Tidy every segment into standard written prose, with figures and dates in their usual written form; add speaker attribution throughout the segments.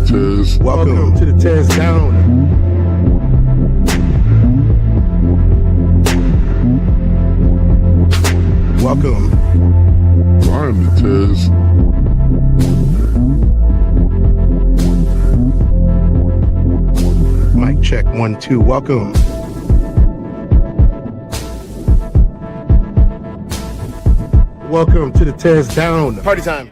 Speaker 1: Cortez.
Speaker 2: Welcome to the Tears Down. Welcome.
Speaker 1: I'm the Tez.
Speaker 2: Mic check 1 2. Welcome. Welcome to the Tears Down. Party time.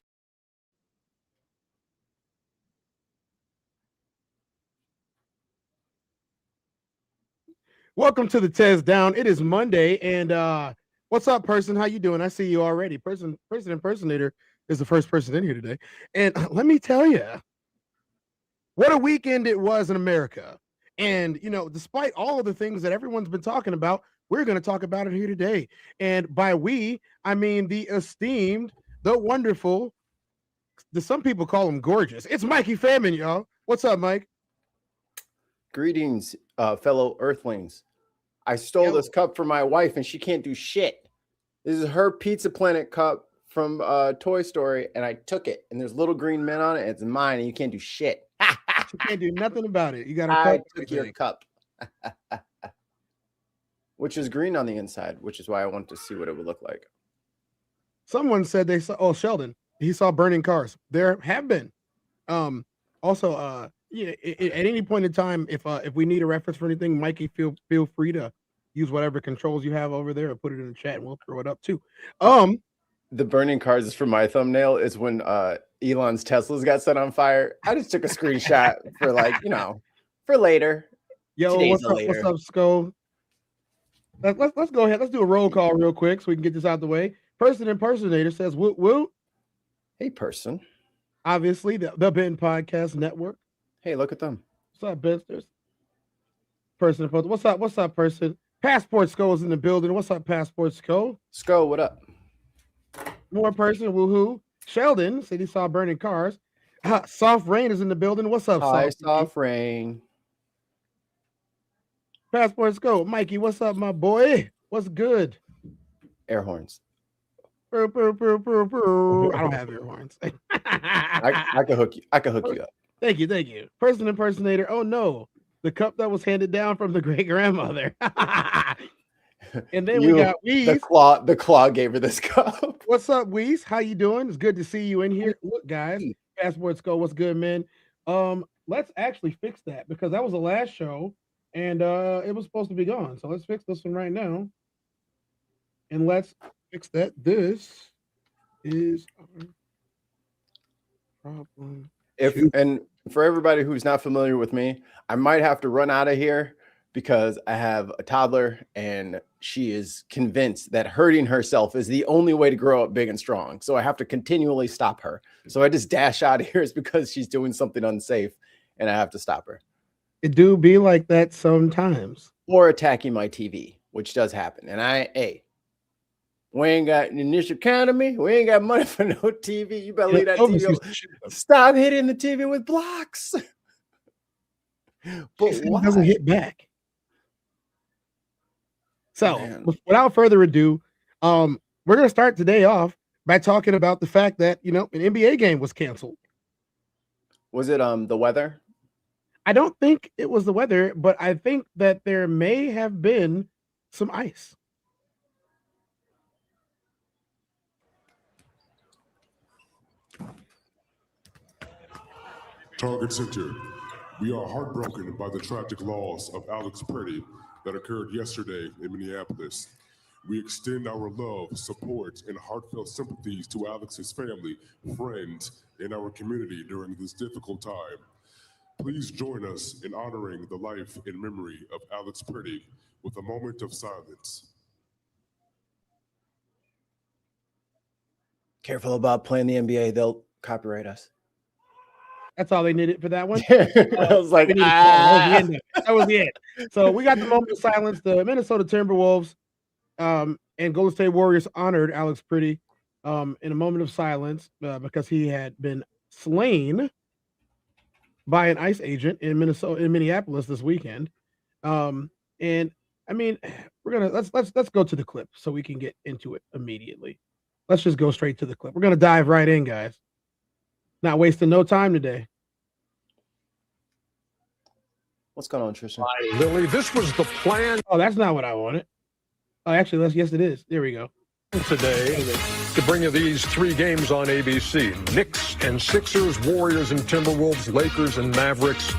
Speaker 2: Welcome to the Tears Down. It is Monday, and what's up, person? How you doing? I see you already. Person impersonator is the first person in here today, and let me tell you, what a weekend it was in America. And you know, despite all of the things that everyone's been talking about, we're going to talk about it here today. And by we, I mean the esteemed, the wonderful, some people call him gorgeous. It's Mikey Tim, y'all. What's up, Mike?
Speaker 3: Greetings, fellow Earthlings. I stole this cup from my wife, and she can't do shit. This is her Pizza Planet cup from Toy Story, and I took it. And there's little green men on it. It's mine, and you can't do shit.
Speaker 2: You can't do nothing about it. You got
Speaker 3: I took your cup, which is green on the inside, which is why I wanted to see what it would look like.
Speaker 2: Someone said they saw. Oh, Sheldon. He saw burning cars. There have been. Also, yeah, at any point in time, if we need a reference for anything, Mikey, feel free to use whatever controls you have over there and put it in the chat, and we'll throw it up too.
Speaker 3: The burning cars is for my thumbnail. Is when Elon's Teslas got set on fire. I just took a screenshot for for later.
Speaker 2: Yo, what's up, Sko? Let's go ahead. Let's do a roll call real quick so we can get this out the way. Person impersonator says woot woot.
Speaker 3: Hey, person.
Speaker 2: Obviously, the Ben Podcast Network.
Speaker 3: Hey, look at them.
Speaker 2: What's up, Bensters? Person, what's up? What's up, person? Passport Sko is in the building. What's up, Passport Sko?
Speaker 3: Sko, what up?
Speaker 2: More person, woohoo. Sheldon said he saw burning cars. Soft Rain is in the building. What's up,
Speaker 3: Hi, Soft Rain?
Speaker 2: Passport Sko. Mikey, what's up, my boy? What's good?
Speaker 3: Air horns.
Speaker 2: I don't have air horns.
Speaker 3: I can hook you. I can hook you up.
Speaker 2: Thank you. Person impersonator. Oh no, the cup that was handed down from the great grandmother. And then we got Weez.
Speaker 3: The claw gave her this cup.
Speaker 2: What's up, Weez? How you doing? It's good to see you in here. Look, guys, Passport Skull, what's good, man? Let's actually fix that because that was the last show and it was supposed to be gone. So let's fix this one right now. And let's fix that. This is our problem.
Speaker 3: And for everybody who's not familiar with me, I might have to run out of here because I have a toddler and she is convinced that hurting herself is the only way to grow up big and strong. So I have to continually stop her. So I just dash out of here is because she's doing something unsafe and I have to stop her.
Speaker 2: It do be like that sometimes.
Speaker 3: Or attacking my TV, which does happen. And we ain't got an initial economy. We ain't got money for no TV. You better leave that TV alone. Stop hitting the TV with blocks.
Speaker 2: But it doesn't hit back. So, without further ado, we're going to start today off by talking about the fact that, you know, an NBA game was canceled.
Speaker 3: Was it the weather?
Speaker 2: I don't think it was the weather, but I think that there may have been some ice.
Speaker 1: Target Center. We are heartbroken by the tragic loss of Alex Pretty that occurred yesterday in Minneapolis. We extend our love, support, and heartfelt sympathies to Alex's family, friends, and our community during this difficult time. Please join us in honoring the life and memory of Alex Pretty with a moment of silence.
Speaker 3: Careful about playing the NBA. They'll copyright us.
Speaker 2: That's all they needed for that one.
Speaker 3: I was like,
Speaker 2: that was the end. So we got the moment of silence. The Minnesota Timberwolves and Golden State Warriors honored Alex Pretty in a moment of silence because he had been slain by an ICE agent in Minneapolis this weekend. And I mean, let's go to the clip so we can get into it immediately. Let's just go straight to the clip. We're gonna dive right in, guys. Not wasting no time today.
Speaker 3: What's going on, Tristan?
Speaker 4: Hi, Lily. This was the plan
Speaker 2: Oh, that's not what I wanted. Oh, actually, yes, it is. There we go.
Speaker 4: today to bring you these 3 games on ABC. Knicks and Sixers, Warriors and Timberwolves, Lakers and Mavericks.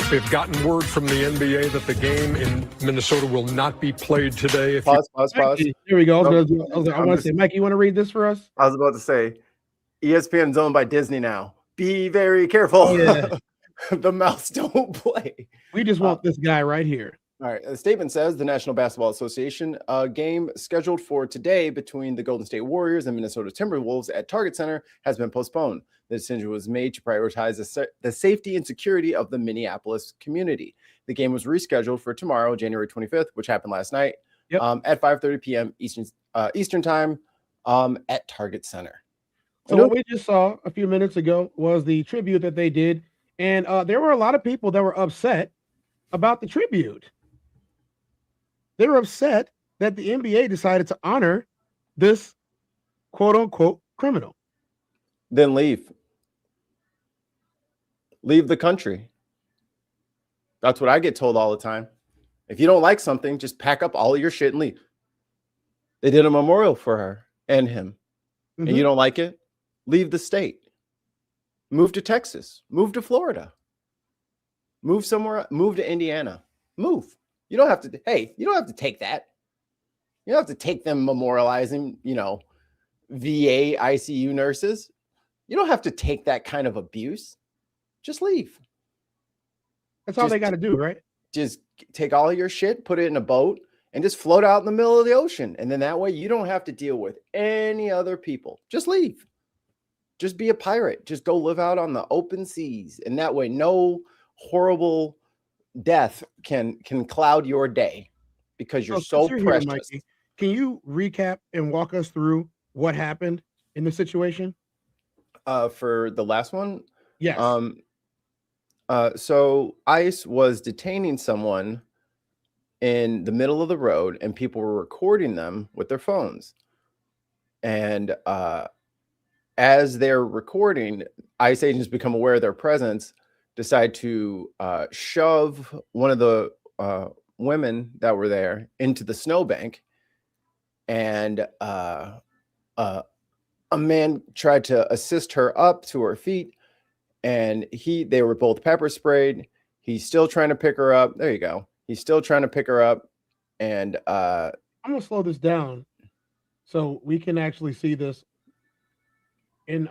Speaker 4: They've gotten word from the NBA that the game in Minnesota will not be played today. If
Speaker 3: Pause.
Speaker 2: Here we go. I want to say, Mike, you want to read this for us?
Speaker 3: I was about to say, ESPN's owned by Disney now. Be very careful.
Speaker 2: Oh, yeah.
Speaker 3: The mouse don't play.
Speaker 2: We just want this guy right here.
Speaker 3: All right. The statement says the National Basketball Association game scheduled for today between the Golden State Warriors and Minnesota Timberwolves at Target Center has been postponed. The decision was made to prioritize the safety and security of the Minneapolis community. The game was rescheduled for tomorrow, January 25th, which happened last night, at 5:30 p.m. Eastern time at Target Center.
Speaker 2: So what we just saw a few minutes ago was the tribute that they did. And there were a lot of people that were upset about the tribute. They were upset that the NBA decided to honor this quote unquote criminal.
Speaker 3: Then leave. Leave the country. That's what I get told all the time. If you don't like something, just pack up all of your shit and leave. They did a memorial for her and him.
Speaker 2: Mm-hmm.
Speaker 3: And you don't like it? Leave the state. Move to Texas. Move to Florida. Move somewhere. Move to Indiana. Move. You don't have to. Hey, you don't have to take that. You don't have to take them memorializing, VA ICU nurses. You don't have to take that kind of abuse. Just leave.
Speaker 2: That's all they got to do, right?
Speaker 3: Just take all of your shit, put it in a boat, and just float out in the middle of the ocean. And then that way you don't have to deal with any other people. Just leave. Just be a pirate. Just go live out on the open seas. And that way no horrible death can cloud your day because you're so precious.
Speaker 2: Here, Mikey, can you recap and walk us through what happened in the situation?
Speaker 3: For the last one?
Speaker 2: Yes.
Speaker 3: So ICE was detaining someone in the middle of the road and people were recording them with their phones. And as they're recording, ICE agents become aware of their presence, decide to shove one of the women that were there into the snowbank. And a man tried to assist her up to her feet. And they were both pepper sprayed. He's still trying to pick her up. There you go. He's still trying to pick her up. And
Speaker 2: I'm going to slow this down so we can actually see this in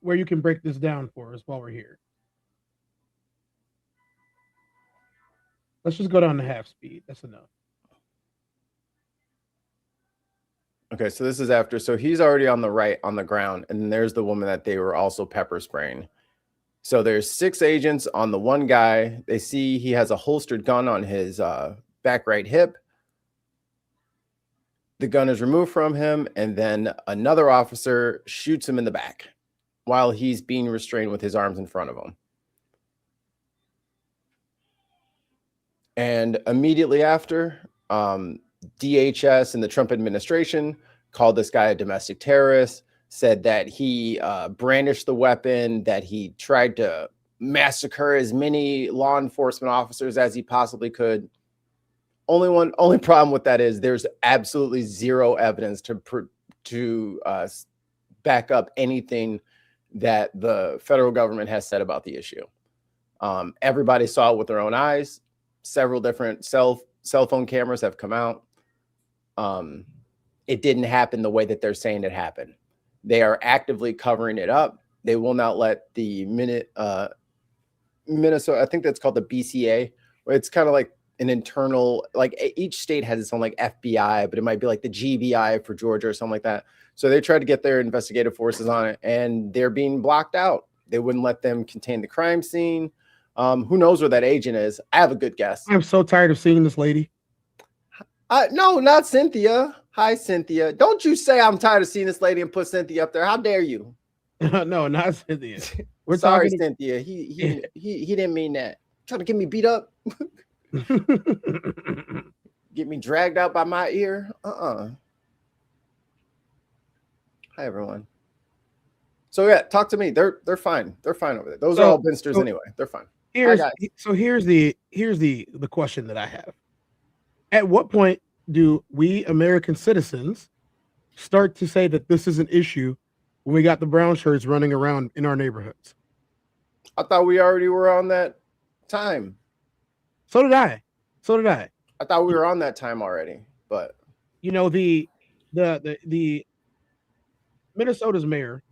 Speaker 2: where you can break this down for us while we're here. Let's just go down to half speed. That's enough.
Speaker 3: Okay, so this is after. So he's already on the ground. And then there's the woman that they were also pepper spraying. So there's 6 agents on the one guy. They see he has a holstered gun on his back right hip. The gun is removed from him, and then another officer shoots him in the back while he's being restrained with his arms in front of him. And immediately after, DHS and the Trump administration called this guy a domestic terrorist, said that he brandished the weapon, that he tried to massacre as many law enforcement officers as he possibly could. Only problem with that is there's absolutely zero evidence to back up anything that the federal government has said about the issue. Everybody saw it with their own eyes. Several different cell phone cameras have come out. It didn't happen the way that they're saying it happened. They are actively covering it up. They will not let the Minnesota, I think that's called the BCA, where it's kind of like an internal, like each state has its own like FBI, but it might be like the GBI for Georgia or something like that. So they tried to get their investigative forces on it, and they're being blocked out. They wouldn't let them contain the crime scene. Who knows where that agent is? I have a good guess.
Speaker 2: I'm so tired of seeing this lady.
Speaker 3: No, not Cynthia. Hi, Cynthia. Don't you say I'm tired of seeing this lady and put Cynthia up there. How dare you?
Speaker 2: No, not Cynthia.
Speaker 3: We're sorry, Cynthia. He didn't mean that. Trying to get me beat up. Get me dragged out by my ear. Hi, everyone. So yeah, talk to me. They're fine. They're fine over there. Those are all binsters anyway. They're fine.
Speaker 2: here's the question that I have. At what point do we American citizens start to say that this is an issue when we got the brown shirts running around in our neighborhoods?
Speaker 3: I thought we already were on that time.
Speaker 2: So did I.
Speaker 3: I thought we were on that time already, but
Speaker 2: you know, the Minnesota's mayor,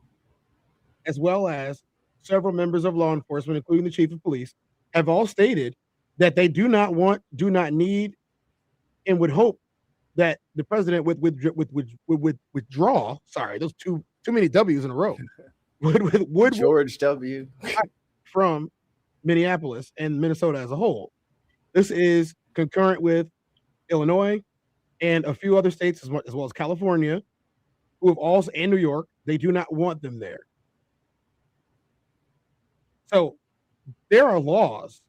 Speaker 2: as well as several members of law enforcement, including the chief of police, have all stated that they do not need, and would hope that the president would withdraw. Sorry, those too many W's in a row. would
Speaker 3: George W.
Speaker 2: from Minneapolis and Minnesota as a whole. This is concurrent with Illinois and a few other states as well as California, who have also, and New York. They do not want them there. So there are laws,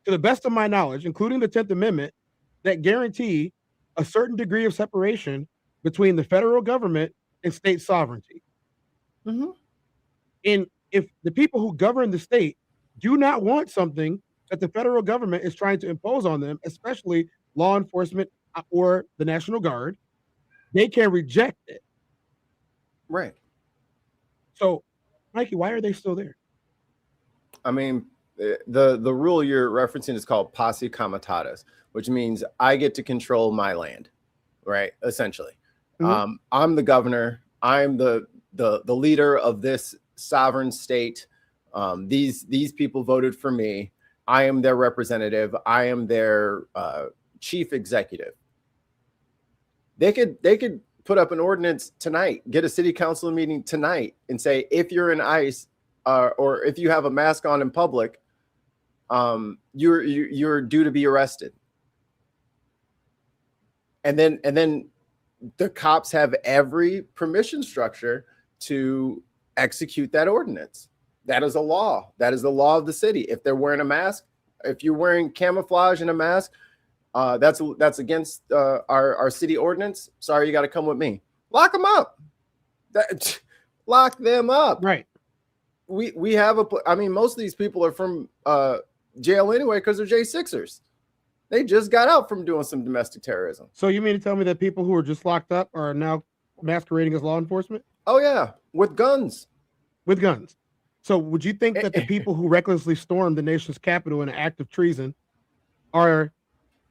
Speaker 2: to the best of my knowledge, including the 10th Amendment, that guarantee a certain degree of separation between the federal government and state sovereignty.
Speaker 3: Mm-hmm.
Speaker 2: And if the people who govern the state do not want something that the federal government is trying to impose on them, especially law enforcement or the National Guard, they can reject it.
Speaker 3: Right.
Speaker 2: So, Mikey, why are they still there?
Speaker 3: I mean, the rule you're referencing is called posse comitatus, which means I get to control my land, right? Essentially, I'm the governor. I'm the leader of this sovereign state. These people voted for me. I am their representative. I am their chief executive. They could put up an ordinance tonight, get a city council meeting tonight, and say, if you're in ICE or if you have a mask on in public, you're due to be arrested. And then the cops have every permission structure to execute that ordinance. That is a law. That is the law of the city. If they're wearing a mask, if you're wearing camouflage and a mask, that's against our city ordinance. Sorry, you got to come with me. Lock them up. Lock them up.
Speaker 2: Right.
Speaker 3: We have I mean, most of these people are from jail anyway because they're J6ers. They just got out from doing some domestic terrorism.
Speaker 2: So you mean to tell me that people who are just locked up are now masquerading as law enforcement?
Speaker 3: Oh yeah, with guns.
Speaker 2: With guns. So would you think that the people who recklessly stormed the nation's capital in an act of treason are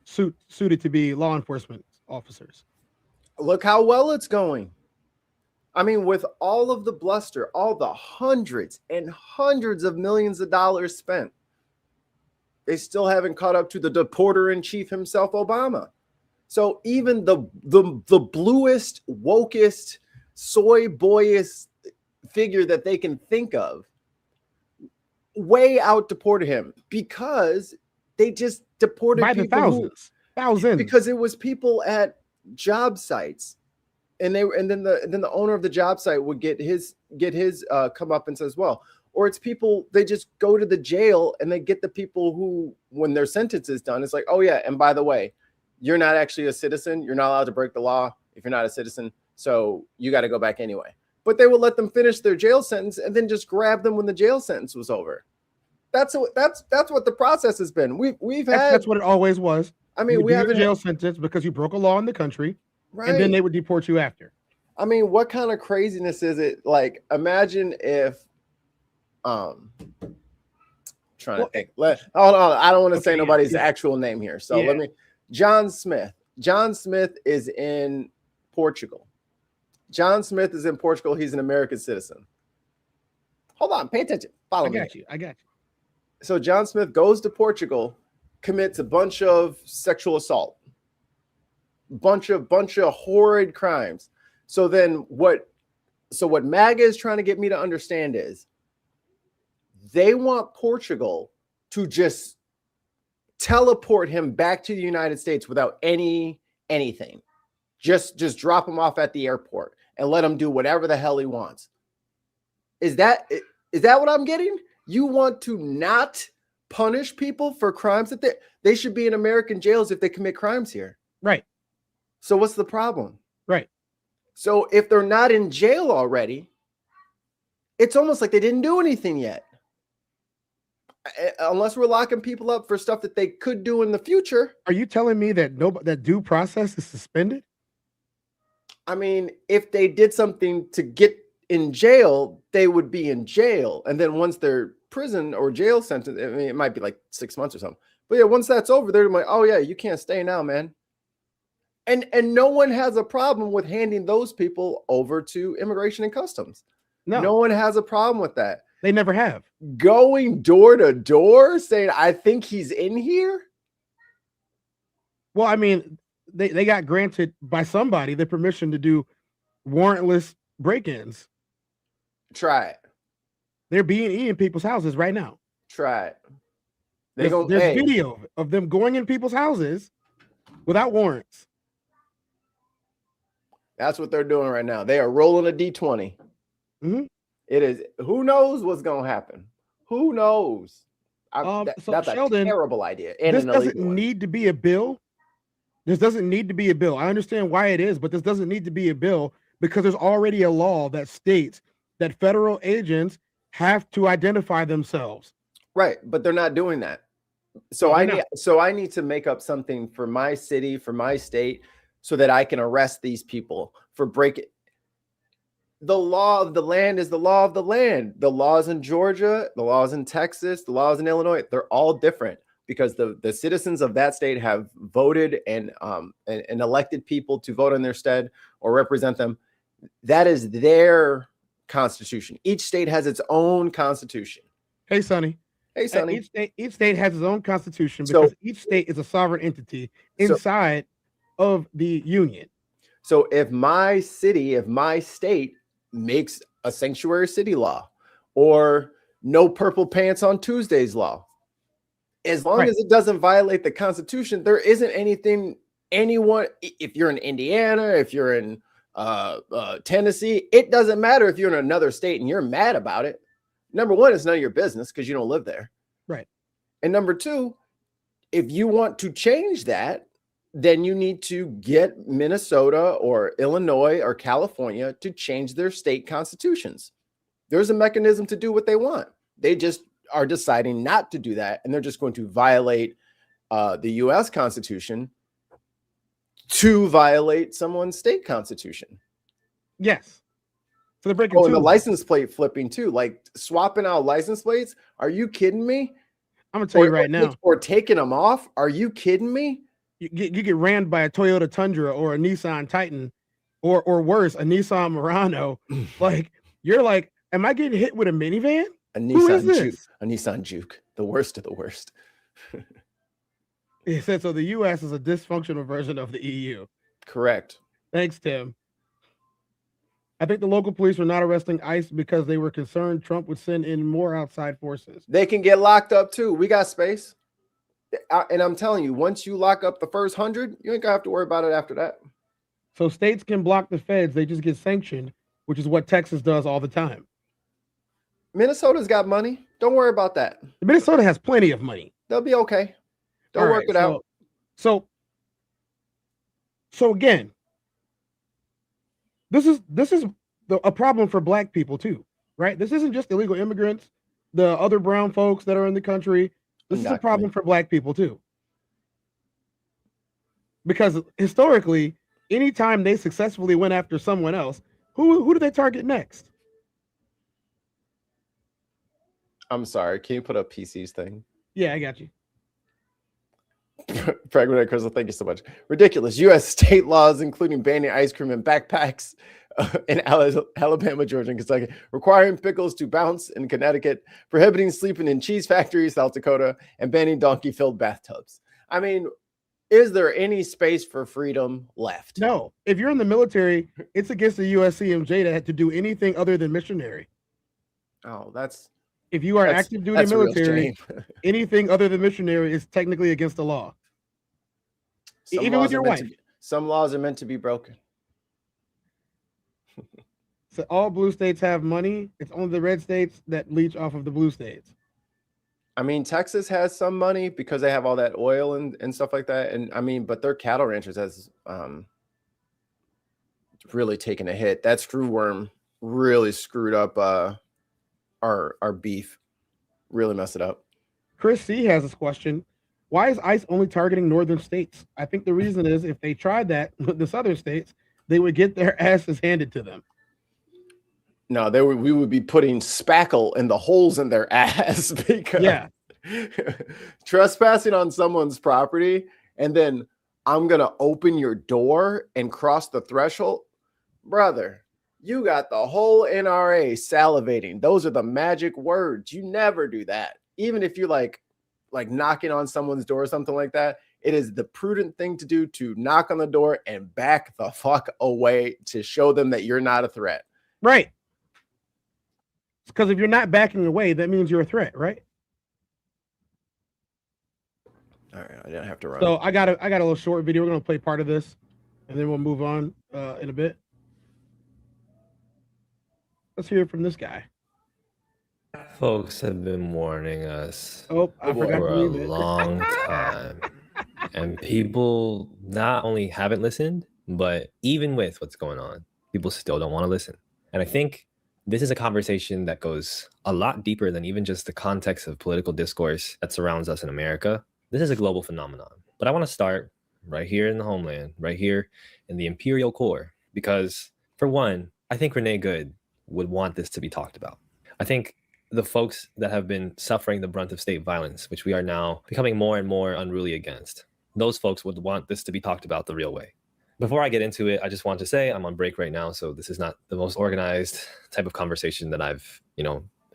Speaker 2: suited to be law enforcement officers?
Speaker 3: Look how well it's going. I mean, with all of the bluster, all the hundreds and hundreds of millions of dollars spent, they still haven't caught up to the deporter in chief himself, Obama. So even the bluest, wokest, soy boyish figure that they can think of way out deported him because they just deported
Speaker 2: by the thousands
Speaker 3: because it was people at job sites, and then the owner of the job site would get his come up and says, well, or it's people, they just go to the jail and they get the people who, when their sentence is done, it's like, oh yeah, and by the way, you're not actually a citizen. You're not allowed to break the law if you're not a citizen. So you got to go back anyway. But they will let them finish their jail sentence and then just grab them when the jail sentence was over. That's what the process has been. That's
Speaker 2: what it always was.
Speaker 3: I mean, we have
Speaker 2: a jail sentence because you broke a law in the country,
Speaker 3: right?
Speaker 2: And then they would deport you after.
Speaker 3: I mean, what kind of craziness is it? Like, imagine if trying to think. Hold on. I don't want to say nobody's actual name here. So let me. John Smith. John Smith is in Portugal. John Smith is in Portugal. He's an American citizen. Hold on. Pay attention. Follow me.
Speaker 2: I got you.
Speaker 3: So John Smith goes to Portugal, commits a bunch of sexual assault, bunch of horrid crimes. So what MAGA is trying to get me to understand is they want Portugal to just teleport him back to the United States without anything. Just drop him off at the airport and let him do whatever the hell he wants. Is that what I'm getting? You want to not punish people for crimes that they should be in American jails if they commit crimes here.
Speaker 2: Right.
Speaker 3: So what's the problem?
Speaker 2: Right.
Speaker 3: So if they're not in jail already, it's almost like they didn't do anything yet. unless we're locking people up for stuff that they could do in the future.
Speaker 2: Are you telling me that that due process is suspended?
Speaker 3: I mean, if they did something to get in jail, they would be in jail. And then once their prison or jail sentence, I mean, it might be like 6 months or something. But yeah, once that's over, they're like, oh yeah, you can't stay now, man. And no one has a problem with handing those people over to Immigration and Customs. No one has a problem with that.
Speaker 2: They never have.
Speaker 3: Going door to door saying, I think he's in here.
Speaker 2: Well, I mean, they got granted by somebody the permission to do warrantless break-ins.
Speaker 3: Try it.
Speaker 2: They're being in people's houses right now.
Speaker 3: Try it.
Speaker 2: There's video of them going in people's houses without warrants.
Speaker 3: That's what they're doing right now. They are rolling a D20.
Speaker 2: Mm-hmm.
Speaker 3: It is. Who knows what's going to happen? Who knows? That's Sheldon, a terrible idea. And
Speaker 2: this doesn't need to be a bill. This doesn't need to be a bill. I understand why it is, but this doesn't need to be a bill because there's already a law that states that federal agents have to identify themselves.
Speaker 3: Right, but they're not doing that. So I need to make up something for my city, for my state, so that I can arrest these people for breaking. The law of the land is the law of the land. The laws in Georgia, the laws in Texas, the laws in Illinois, they're all different because the citizens of that state have voted and elected people to vote in their stead or represent them. That is their constitution. Each state has its own constitution.
Speaker 2: Hey, Sonny.
Speaker 3: Hey, Sonny.
Speaker 2: Each state has its own constitution because each state is a sovereign entity inside of the union.
Speaker 3: So if my city, if my state makes a sanctuary city law or no purple pants on Tuesdays law, as long as it doesn't violate the Constitution, there isn't anything anyone, if you're in Indiana, if you're in Tennessee, it doesn't matter if you're in another state and you're mad about it. Number one, it's none of your business because you don't live there.
Speaker 2: Right.
Speaker 3: And number two, if you want to change that, then you need to get Minnesota or Illinois or California to change their state constitutions. There's a mechanism to do what they want. They just are deciding not to do that. And they're just going to violate the U.S. Constitution to violate someone's state constitution.
Speaker 2: Yes. So they're breaking
Speaker 3: and the license plate flipping too, like swapping out license plates. Are you kidding me?
Speaker 2: I'm gonna tell you right now.
Speaker 3: Or taking them off. Are you kidding me?
Speaker 2: You get rammed by a Toyota Tundra or a Nissan Titan, or worse, a Nissan Murano. Like you're like, am I getting hit with a minivan?
Speaker 3: A Nissan Juke, the worst of the worst.
Speaker 2: He said so. The U.S. is a dysfunctional version of the EU.
Speaker 3: Correct.
Speaker 2: Thanks, Tim. I think the local police were not arresting ICE because they were concerned Trump would send in more outside forces.
Speaker 3: They can get locked up too. We got space. And I'm telling you, once you lock up the first 100, you ain't gonna have to worry about it after that.
Speaker 2: So states can block the feds. They just get sanctioned, which is what Texas does all the time.
Speaker 3: Minnesota's got money. Don't worry about that.
Speaker 2: Minnesota has plenty of money.
Speaker 3: They'll be okay. They'll work it out.
Speaker 2: So again, this is a problem for Black people too, right? This isn't just illegal immigrants, the other brown folks that are in the country. This is a problem for Black people too. Because historically, anytime they successfully went after someone else, who do they target next?
Speaker 3: I'm sorry. Can you put up PC's thing?
Speaker 2: Yeah, I got you.
Speaker 3: Pregnant Crystal, thank you so much. Ridiculous. U.S. state laws, including banning ice cream in backpacks in Alabama, Georgia, and Kentucky, requiring pickles to bounce in Connecticut, prohibiting sleeping in cheese factories, South Dakota, and banning donkey-filled bathtubs. I mean, is there any space for freedom left?
Speaker 2: No. If you're in the military, it's against the USCMJ to do anything other than missionary.
Speaker 3: Oh, that's...
Speaker 2: If you are active duty military, anything other than missionary is technically against the law. Even with your wife.
Speaker 3: Some laws are meant to be broken.
Speaker 2: So all blue states have money. It's only the red states that leech off of the blue states.
Speaker 3: I mean, Texas has some money because they have all that oil and stuff like that. And I mean, but their cattle ranchers has really taken a hit. That screw worm really screwed up our beef, really messed it up.
Speaker 2: Chris C has this question. Why is ICE only targeting northern states? I think the reason is if they tried that with the southern states, they would get their asses handed to them.
Speaker 3: No, we would be putting spackle in the holes in their ass because trespassing on someone's property and then I'm going to open your door and cross the threshold. Brother, you got the whole NRA salivating. Those are the magic words. You never do that. Even if you like knocking on someone's door or something like that, it is the prudent thing to do to knock on the door and back the fuck away to show them that you're not a threat.
Speaker 2: Right. Because if you're not backing away, that means you're a threat, right?
Speaker 3: All right, I didn't have to run.
Speaker 2: So I got a little short video. We're gonna play part of this, and then we'll move on in a bit. Let's hear from this guy.
Speaker 5: Folks have been warning us
Speaker 2: I forgot
Speaker 5: for
Speaker 2: to
Speaker 5: a
Speaker 2: leave it.
Speaker 5: long time. And people not only haven't listened, but even with what's going on, people still don't want to listen. And I think this is a conversation that goes a lot deeper than even just the context of political discourse that surrounds us in America. This is a global phenomenon. But I want to start right here in the homeland, right here in the imperial core, because for one, I think Renee Good would want this to be talked about. I think the folks that have been suffering the brunt of state violence, which we are now becoming more and more unruly against, those folks would want this to be talked about the real way. Before I get into it, I just want to say I'm on break right now, so this is not the most organized type of conversation that I've,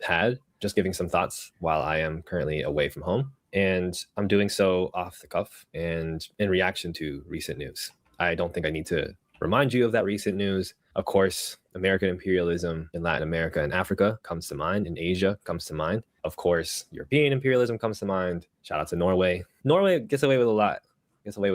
Speaker 5: had. Just giving some thoughts while I am currently away from home. And I'm doing so off the cuff and in reaction to recent news. I don't think I need to remind you of that recent news. Of course, American imperialism in Latin America and Africa comes to mind, in Asia comes to mind. Of course, European imperialism comes to mind. Shout out to Norway. Norway gets away with a lot. It's also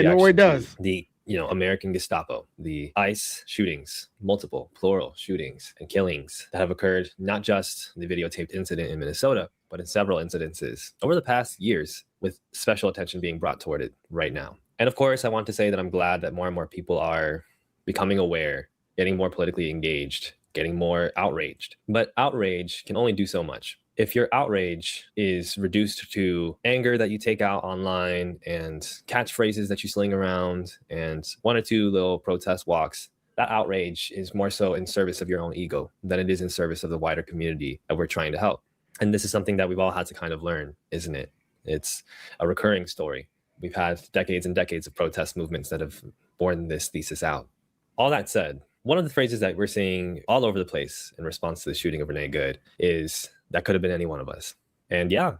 Speaker 2: Norway does.
Speaker 5: The American Gestapo, the ICE shootings, multiple plural shootings and killings that have occurred, not just the videotaped incident in Minnesota, but in several incidences over the past years, with special attention being brought toward it right now. And of course, I want to say that I'm glad that more and more people are becoming aware, getting more politically engaged, getting more outraged. But outrage can only do so much. If your outrage is reduced to anger that you take out online and catchphrases that you sling around and one or two little protest walks, that outrage is more so in service of your own ego than it is in service of the wider community that we're trying to help. And this is something that we've all had to kind of learn, isn't it? It's a recurring story. We've had decades and decades of protest movements that have borne this thesis out. All that said, one of the phrases that we're seeing all over the place in response to the shooting of Renee Good is, that could have been any one of us. And yeah,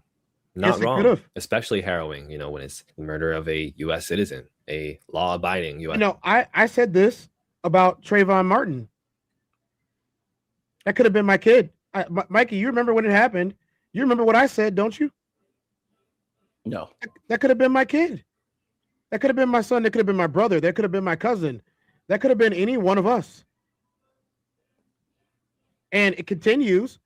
Speaker 5: not wrong, especially harrowing, when it's the murder of a U.S. citizen, a law-abiding U.S.
Speaker 2: I said this about Trayvon Martin. That could have been my kid. Mikey, you remember when it happened? You remember what I said, don't you?
Speaker 3: No.
Speaker 2: That could have been my kid. That could have been my son. That could have been my brother. That could have been my cousin. That could have been any one of us. And it continues.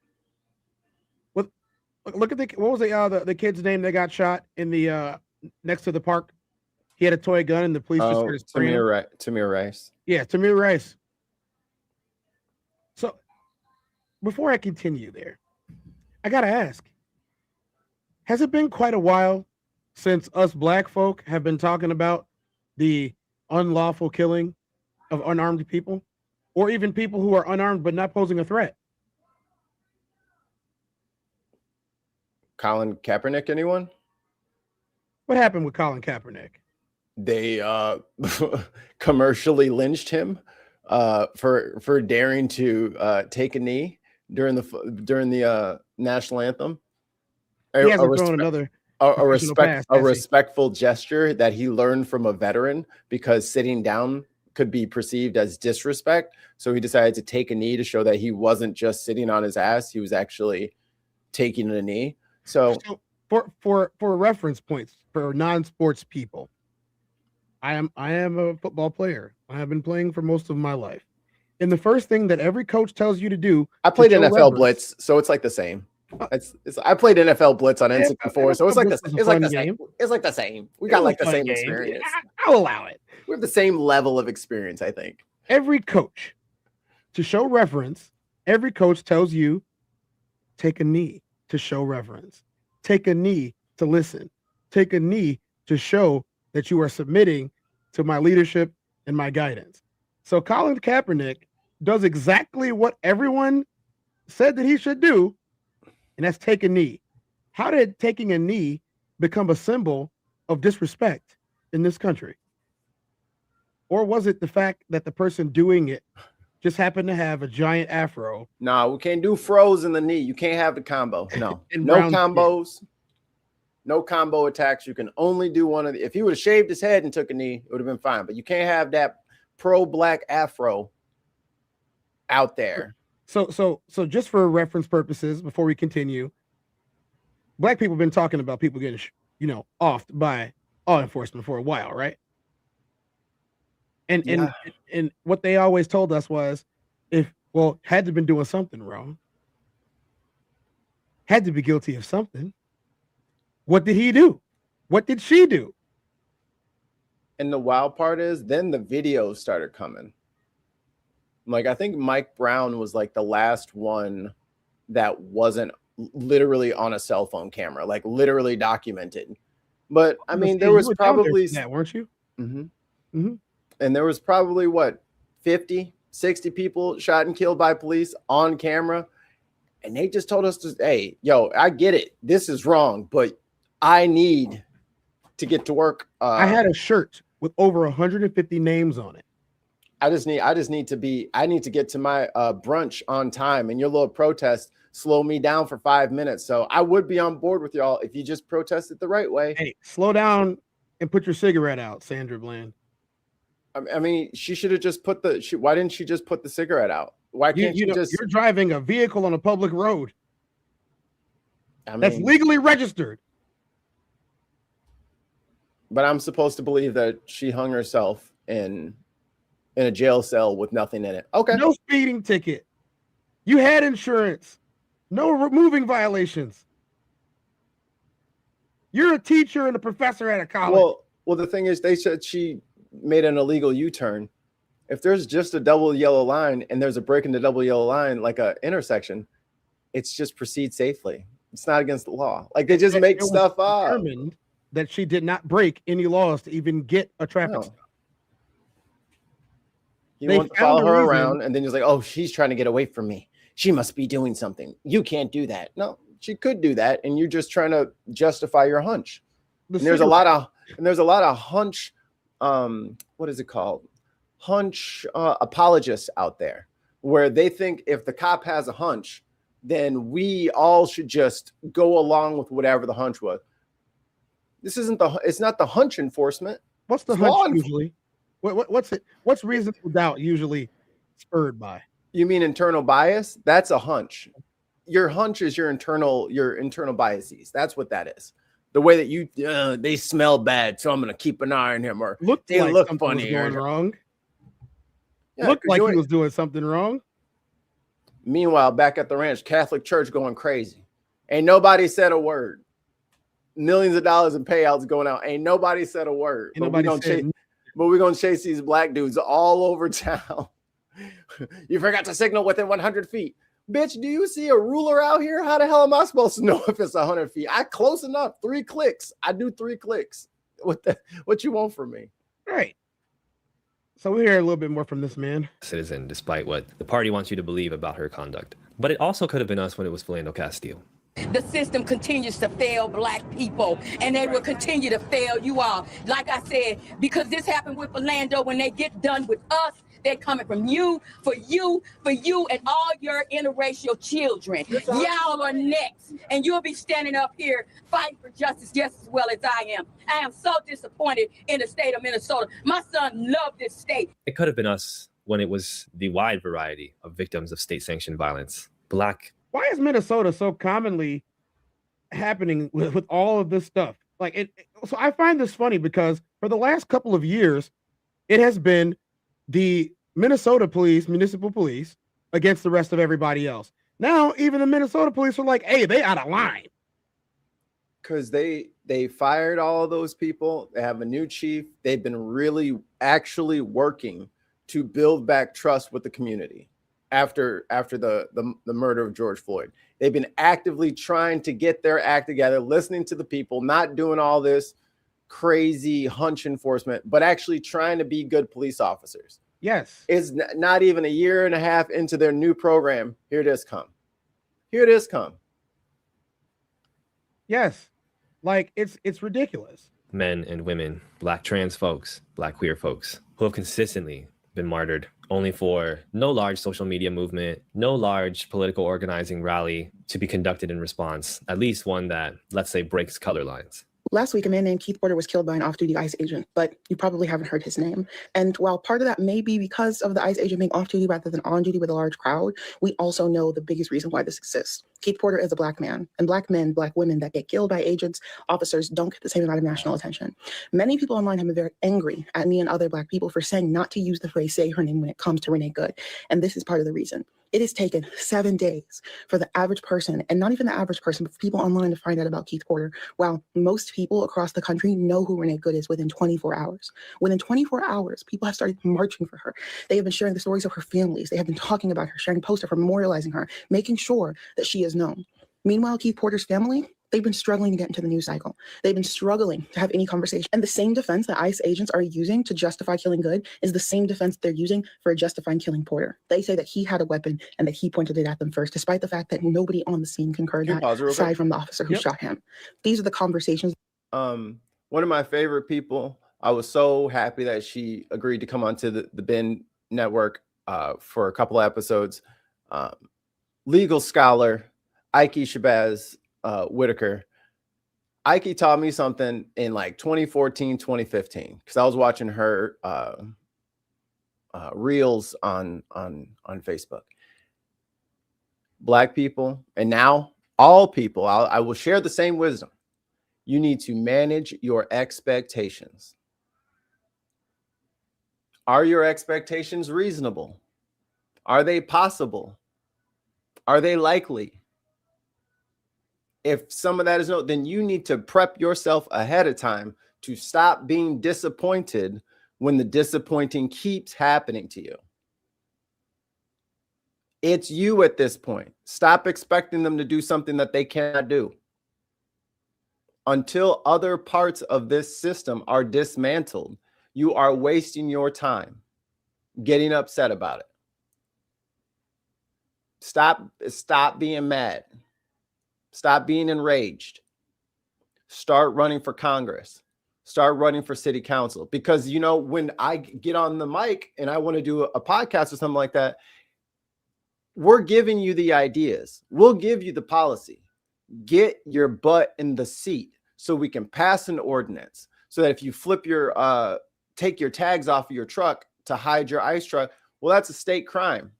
Speaker 2: Look at what was the kid's name that got shot in the next to the park? He had a toy gun and the police just started spraying.
Speaker 3: Tamir Rice.
Speaker 2: Yeah, Tamir Rice. So before I continue there, I gotta ask, has it been quite a while since us black folk have been talking about the unlawful killing of unarmed people, or even people who are unarmed but not posing a threat?
Speaker 3: Colin Kaepernick, anyone?
Speaker 2: What happened with Colin Kaepernick?
Speaker 3: They commercially lynched him for daring to take a knee during the national anthem.
Speaker 2: He hasn't thrown another
Speaker 3: a respectful gesture that he learned from a veteran, because sitting down could be perceived as disrespect. So he decided to take a knee to show that he wasn't just sitting on his ass; he was actually taking a knee. So
Speaker 2: for reference points for non-sports people, I am a football player. I have been playing for most of my life. And the first thing that every coach tells you to do,
Speaker 3: I played NFL Blitz, so it's like the same. I played NFL Blitz on N64, so it's like the same. We got like the same experience.
Speaker 2: I'll allow it.
Speaker 3: We have the same level of experience, I think.
Speaker 2: Every coach, to show reverence, every coach tells you take a knee to show reverence. take a knee to listen. Take a knee to show that you are submitting to my leadership and my guidance. So Colin Kaepernick does exactly what everyone said that he should do, and that's take a knee. How did taking a knee become a symbol of disrespect in this country? Or was it the fact that the person doing it just happened to have a giant afro?
Speaker 3: No, we can't do froze in the knee. You can't have the combo. No,
Speaker 2: And
Speaker 3: no
Speaker 2: brown
Speaker 3: combos. No combo attacks. You can only do one of the. If he would have shaved his head and took a knee, it would have been fine. But you can't have that pro-black afro out there.
Speaker 2: So just for reference purposes, before we continue, black people have been talking about people getting, offed by law enforcement for a while, right? And what they always told us was, had to been doing something wrong, had to be guilty of something. What did he do? What did she do?
Speaker 3: And the wild part is, then the videos started coming. Like, I think Mike Brown was like the last one that wasn't literally on a cell phone camera, like literally documented. But I mean, there was probably
Speaker 2: that, weren't you?
Speaker 3: Mm-hmm.
Speaker 2: Mm-hmm.
Speaker 3: And there was probably 50, 60 people shot and killed by police on camera. And they just told us to, hey, yo, I get it. This is wrong, but I need to get to work.
Speaker 2: I had a shirt with over 150 names on it.
Speaker 3: I need to get to my brunch on time, and your little protest slowed me down for 5 minutes. So I would be on board with y'all if you just protested the right way.
Speaker 2: Hey, slow down and put your cigarette out, Sandra Bland.
Speaker 3: I mean, she should have just why didn't she just put the cigarette out? Why can't you just?
Speaker 2: You're driving a vehicle on a public road. That's
Speaker 3: mean,
Speaker 2: legally registered.
Speaker 3: But I'm supposed to believe that she hung herself in a jail cell with nothing in it. Okay.
Speaker 2: No speeding ticket. You had insurance. No moving violations. You're a teacher and a professor at a college.
Speaker 3: Well, the thing is, they said she made an illegal U-turn. If there's just a double yellow line and there's a break in the double yellow line, like a intersection, it's just proceed safely. It's not against the law. Like, they just make stuff up.
Speaker 2: Determined that she did not break any laws to even get a traffic stop.
Speaker 3: You want to follow her around, and then you're like, oh, she's trying to get away from me. She must be doing something. You can't do that. No, she could do that, and you're just trying to justify your hunch. And there's a lot of hunch. What is it called? Hunch apologists out there, where they think if the cop has a hunch, then we all should just go along with whatever the hunch was. It's not the hunch enforcement.
Speaker 2: What's the hunch usually? What's it? What's reasonable doubt usually spurred by?
Speaker 3: You mean internal bias? That's a hunch. Your hunch is your internal biases. That's what that is. The way that you they smell bad, so I'm gonna keep an eye on him, or they look funny,
Speaker 2: going wrong.
Speaker 3: Yeah,
Speaker 2: looked like he was doing something wrong.
Speaker 3: Meanwhile, back at the ranch, Catholic Church going crazy. Ain't nobody said a word. Millions of dollars in payouts going out. Ain't nobody said a word. But we're gonna chase these black dudes all over town. You forgot to signal within 100 feet. Bitch, do you see a ruler out here? How the hell am I supposed to know if it's 100 feet? I close enough. 3 clicks. I do 3 clicks. What you want from me?
Speaker 2: Right. So we'll hear a little bit more from this man.
Speaker 5: Citizen, despite what the party wants you to believe about her conduct. But it also could have been us when it was Philando Castile.
Speaker 6: The system continues to fail black people, and they will continue to fail you all. Like I said, because this happened with Philando, when they get done with us, they're coming from you, for you, and all your interracial children. Y'all are next, and you'll be standing up here fighting for justice just as well as I am. I am so disappointed in the state of Minnesota. My son loved this state.
Speaker 5: It could have been us when it was the wide variety of victims of state-sanctioned violence. Black.
Speaker 2: Why is Minnesota so commonly happening with all of this stuff? So I find this funny because for the last couple of years, it has been the Minnesota police, municipal police, against the rest of everybody else. Now, even the Minnesota police are like, hey, they out of line.
Speaker 3: Because they fired all of those people. They have a new chief. They've been really actually working to build back trust with the community. after the murder of George Floyd. They've been actively trying to get their act together, listening to the people, not doing all this crazy hunch enforcement, but actually trying to be good police officers.
Speaker 2: Yes.
Speaker 3: It's not even a year and a half into their new program. Here it is come. Here it is come.
Speaker 2: Yes. Like it's ridiculous.
Speaker 5: Men and women, Black trans folks, Black queer folks who have consistently been martyred only for no large social media movement, no large political organizing rally to be conducted in response, at least one that, let's say, breaks color lines.
Speaker 7: Last week, a man named Keith Porter was killed by an off-duty ICE agent, but you probably haven't heard his name. And while part of that may be because of the ICE agent being off-duty rather than on-duty with a large crowd, we also know the biggest reason why this exists. Keith Porter is a Black man, and Black men, Black women that get killed by agents, officers, don't get the same amount of national attention. Many people online have been very angry at me and other Black people for saying not to use the phrase "say her name" when it comes to Renee Good. And this is part of the reason. It has taken 7 days for the average person, and not even the average person, but for people online to find out about Keith Porter, while most people across the country know who Renee Good is within 24 hours. Within 24 hours, people have started marching for her. They have been sharing the stories of her families. They have been talking about her, sharing posts of her, memorializing her, making sure that she is known. Meanwhile, Keith Porter's family, they've been struggling to get into the news cycle. They've been struggling to have any conversation. And the same defense that ICE agents are using to justify killing Good is the same defense they're using for justifying killing Porter. They say that he had a weapon and that he pointed it at them first, despite the fact that nobody on the scene concurred that, aside from the officer who shot him. These are the conversations.
Speaker 3: One of my favorite people, I was so happy that she agreed to come onto the Ben Network for a couple of episodes. Legal scholar, Ike Shabazz Whitaker. Ike taught me something in like 2014, 2015, because I was watching her reels on Facebook. Black people, and now all people, I will share the same wisdom. You need to manage your expectations. Are your expectations reasonable? Are they possible? Are they likely? If some of that is no, then you need to prep yourself ahead of time to stop being disappointed when the disappointing keeps happening to you. It's you at this point. Stop expecting them to do something that they cannot do. Until other parts of this system are dismantled, you are wasting your time getting upset about it. Stop being mad. Stop being enraged. Start running for Congress. Start running for city council. Because, you know, when I get on the mic and I want to do a podcast or something like that, we're giving you the ideas. We'll give you the policy. Get your butt in the seat so we can pass an ordinance so that if you flip your, take your tags off of your truck to hide your ICE truck, well, that's a state crime.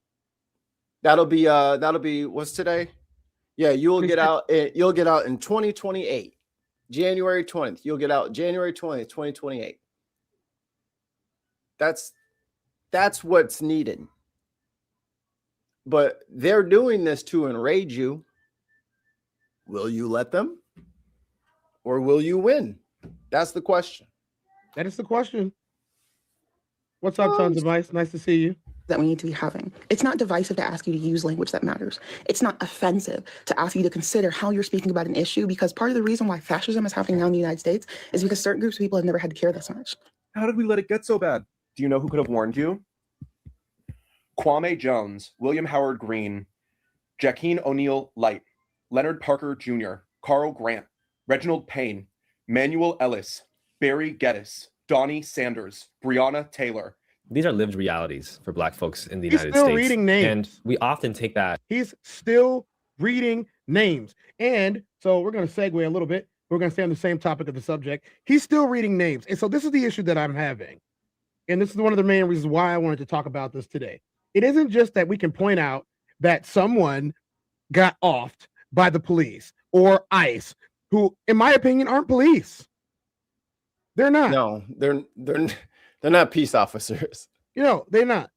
Speaker 3: That'll be what's today? Yeah, you'll get out in 2028, January 20th. You'll get out January 20th, 2028. That's what's needed. But they're doing this to enrage you. Will you let them? Or will you win? That's the question.
Speaker 2: That is the question. What's up, Tons of Ice? Nice to see you.
Speaker 7: That we need to be having. It's not divisive to ask you to use language that matters. It's not offensive to ask you to consider how you're speaking about an issue, because part of the reason why fascism is happening now in the United States is because certain groups of people have never had to care this much.
Speaker 8: How did we let it get so bad? Do you know who could have warned you? Kwame Jones, William Howard Green, Jackeen O'Neal Light, Leonard Parker Jr., Carl Grant, Reginald Payne, Manuel Ellis, Barry Geddes, Donnie Sanders, Breonna Taylor.
Speaker 5: These are lived realities for Black folks in the
Speaker 2: He's
Speaker 5: United
Speaker 2: still
Speaker 5: States.
Speaker 2: reading names.
Speaker 5: And we often take that.
Speaker 2: He's still reading names. And so we're going to segue a little bit. We're going to stay on the same topic of the subject. He's still reading names. And so this is the issue that I'm having. And this is one of the main reasons why I wanted to talk about this today. It isn't just that we can point out that someone got offed by the police or ICE, who, in my opinion, aren't police. They're not.
Speaker 3: No, they're not peace officers.
Speaker 2: You know, they're not.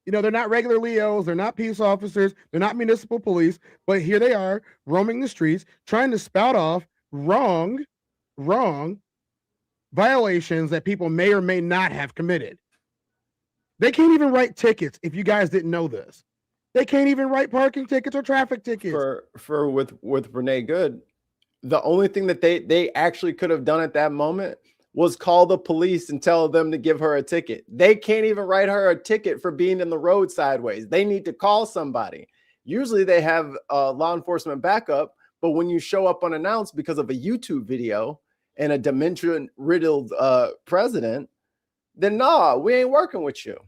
Speaker 2: You know, they're not regular Leos. They're not peace officers. They're not municipal police. But here they are roaming the streets, trying to spout off wrong violations that people may or may not have committed. They can't even write tickets, if you guys didn't know this. They can't even write parking tickets or traffic tickets.
Speaker 3: With Renee Good, the only thing that they actually could have done at that moment was call the police and tell them to give her a ticket. They can't even write her a ticket for being in the road sideways. They need to call somebody. Usually they have law enforcement backup, but when you show up unannounced because of a YouTube video and a dementia-riddled president, then nah, we ain't working with you.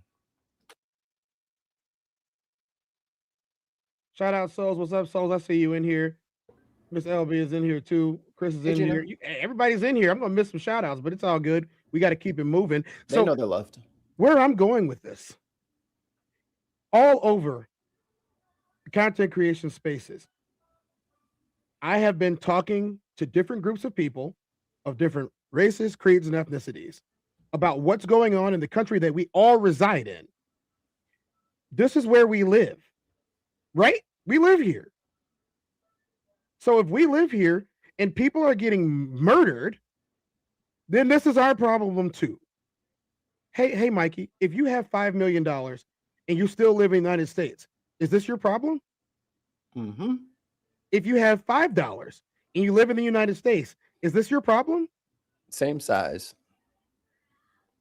Speaker 2: Shout out Souls. What's up, Souls? I see you in here. Miss LB is in here too. Chris is in here. Everybody's in here. I'm gonna miss some shout outs, but it's all good. We got to keep it moving.
Speaker 3: They know they're loved.
Speaker 2: Where I'm going with this, all over content creation spaces, I have been talking to different groups of people of different races, creeds, and ethnicities about what's going on in the country that we all reside in. This is where we live, right? We live here. So if we live here and people are getting murdered, then this is our problem too. Hey, Mikey, if you have $5 million and you still live in the United States, is this your problem?
Speaker 3: Mm-hmm.
Speaker 2: If you have $5 and you live in the United States, is this your problem?
Speaker 3: Same size.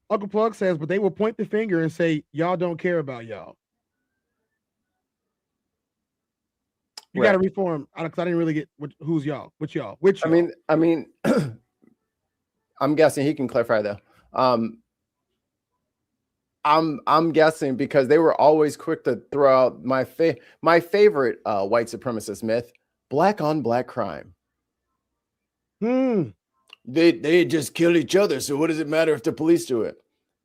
Speaker 2: Uncle Plug says, but they will point the finger and say, y'all don't care about y'all. You got to reform, because I didn't really get who's y'all, which y'all.
Speaker 3: I mean, I'm guessing he can clarify though. I'm guessing because they were always quick to throw out my favorite white supremacist myth: black on black crime. They just kill each other, so what does it matter if the police do it?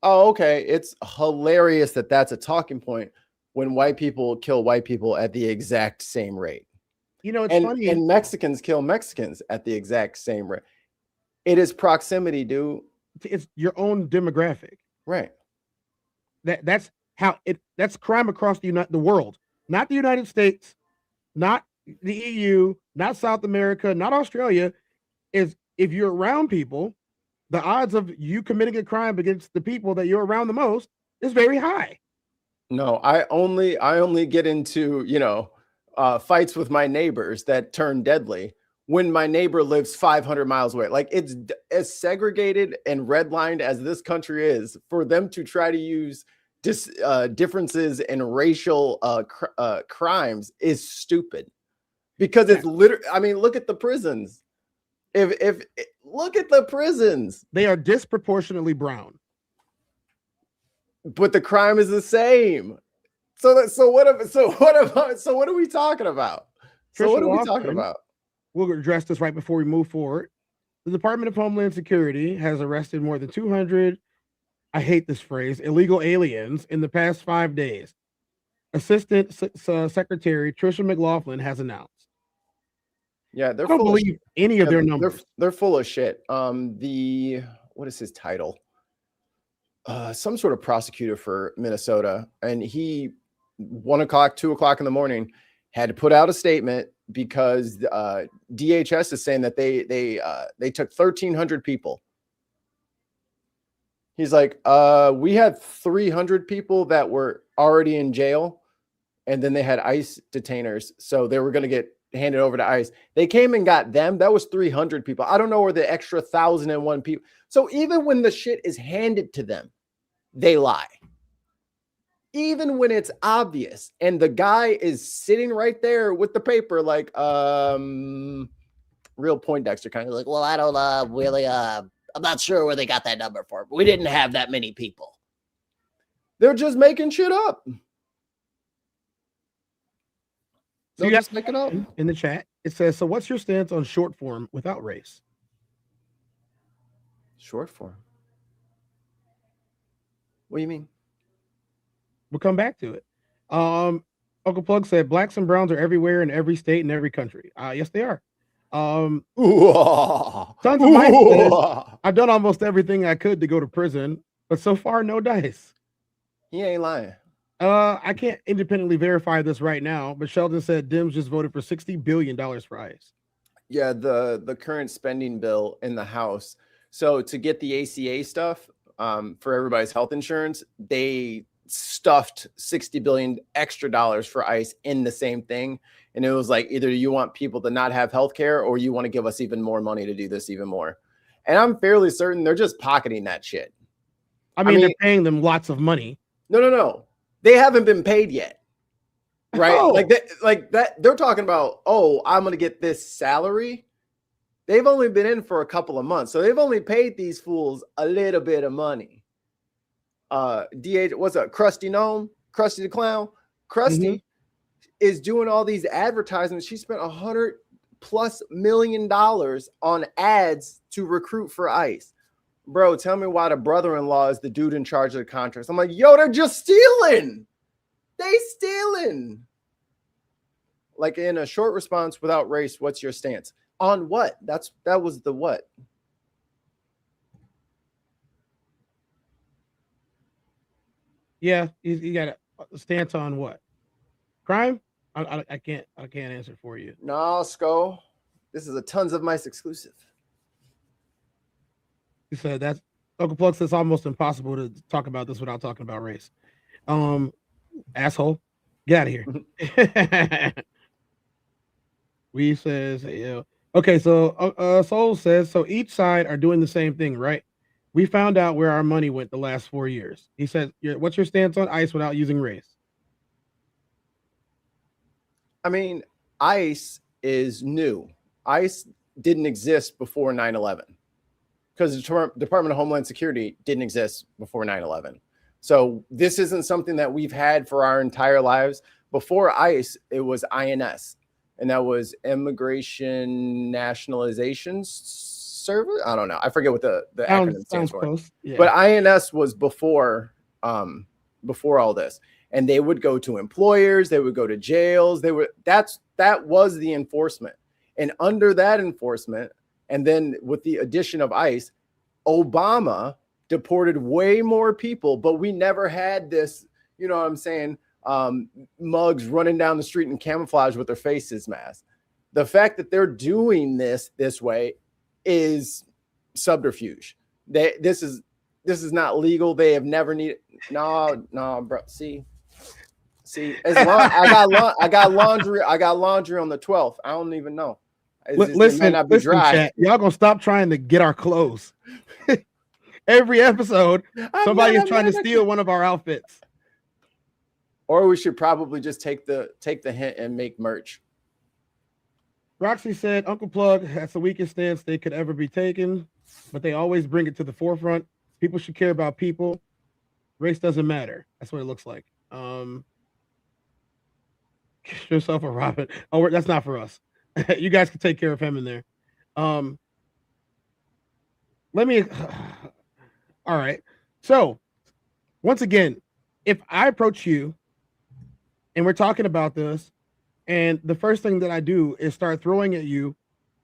Speaker 3: Oh, okay. It's hilarious that that's a talking point when white people kill white people at the exact same rate.
Speaker 2: You know, it's funny.
Speaker 3: And Mexicans kill Mexicans at the exact same rate. It is proximity, dude.
Speaker 2: It's your own demographic.
Speaker 3: Right.
Speaker 2: That's crime across the world, not the United States, not the EU, not South America, not Australia. Is if you're around people, the odds of you committing a crime against the people that you're around the most is very high.
Speaker 3: No, I only get into, fights with my neighbors that turn deadly when my neighbor lives 500 miles away. Like, it's as segregated and redlined as this country is, for them to try to use differences in racial crimes is stupid, because it's literally, I mean, look at the prisons. If look at the prisons,
Speaker 2: they are disproportionately brown,
Speaker 3: but the crime is the same. So what are we talking about? So what are we talking about?
Speaker 2: We'll address this right before we move forward. The Department of Homeland Security has arrested more than 200, I hate this phrase, illegal aliens in the past 5 days. Assistant Secretary Tricia McLaughlin has announced.
Speaker 3: Yeah,
Speaker 2: I don't believe any of their numbers.
Speaker 3: They're full of shit. What is his title? Some sort of prosecutor for Minnesota, and he 1 o'clock, 2 o'clock in the morning had to put out a statement because DHS is saying that they took 1,300 people. He's like, we had 300 people that were already in jail, and then they had ICE detainers, so they were going to get handed over to ICE. They came and got them. That was 300 people. I don't know where the extra 1,001 people. So even when the shit is handed to them, they lie. Even when it's obvious, and the guy is sitting right there with the paper, like real Poindexter kind of like, well, I don't really I'm not sure where they got that number for, but we didn't have that many people. They're just making shit up.
Speaker 2: So you guys make it up in the chat. It says, so what's your stance on short form without race?
Speaker 3: Short form? What do you mean?
Speaker 2: We'll come back to it. Uncle Plug said blacks and browns are everywhere in every state and every country. Yes, they are. Sons of Mike says, I've done almost everything I could to go to prison, but so far no dice.
Speaker 3: He ain't lying.
Speaker 2: I can't independently verify this right now, but Sheldon said Dems just voted for $60 billion for ICE.
Speaker 3: Yeah, the current spending bill in the House. So to get the ACA stuff for everybody's health insurance, they stuffed $60 billion extra dollars for ICE in the same thing. And it was like, either you want people to not have healthcare or you want to give us even more money to do this even more. And I'm fairly certain they're just pocketing that shit.
Speaker 2: I mean, they're paying them lots of money.
Speaker 3: No. They haven't been paid yet. Right?
Speaker 2: Oh.
Speaker 3: Like that. They're talking about, oh, I'm going to get this salary. They've only been in for a couple of months. So they've only paid these fools a little bit of money. What's up? Krusty Gnome? Krusty the Clown? Krusty is doing all these advertisements. She spent $100+ million on ads to recruit for ICE. Bro, tell me why the brother-in-law is the dude in charge of the contracts. I'm like, yo, they're just stealing. They stealing. Like, in a short response without race, what's your stance? On what? That was the what?
Speaker 2: Yeah, you got a stance on what? Crime? I can't answer for you.
Speaker 3: No, Sko. This is a Tons of Mice exclusive.
Speaker 2: You said that's Uncle Plug says it's almost impossible to talk about this without talking about race. Asshole, get out of here. We says, yeah. Okay, so Soul says, so each side are doing the same thing, right? We found out where our money went the last 4 years. He said, what's your stance on ICE without using race?
Speaker 3: I mean, ICE is new. ICE didn't exist before 9/11 because the Department of Homeland Security didn't exist before 9/11. So this isn't something that we've had for our entire lives. Before ICE, it was INS, and that was Immigration Nationalization Service. I don't know. I forget what the acronym stands for. Yeah. But INS was before all this. And they would go to employers, they would go to jails, that was the enforcement. And under that enforcement, and then with the addition of ICE, Obama deported way more people, but we never had this, you know what I'm saying, mugs running down the street in camouflage with their faces masked. The fact that they're doing this way is subterfuge. This is not legal. They have never needed. No, bro. See, I got laundry on the 12th. I don't even know.
Speaker 2: Listen, chat, y'all gonna stop trying to get our clothes. Every episode, somebody is trying to steal one of our outfits.
Speaker 3: Or we should probably just take the hint and make merch.
Speaker 2: Roxy said, Uncle Plug has the weakest stance they could ever be taken, but they always bring it to the forefront. People should care about people. Race doesn't matter. That's what it looks like. Get yourself a Robin. Oh, that's not for us. You guys can take care of him in there. All right. So once again, if I approach you and we're talking about this, and the first thing that I do is start throwing at you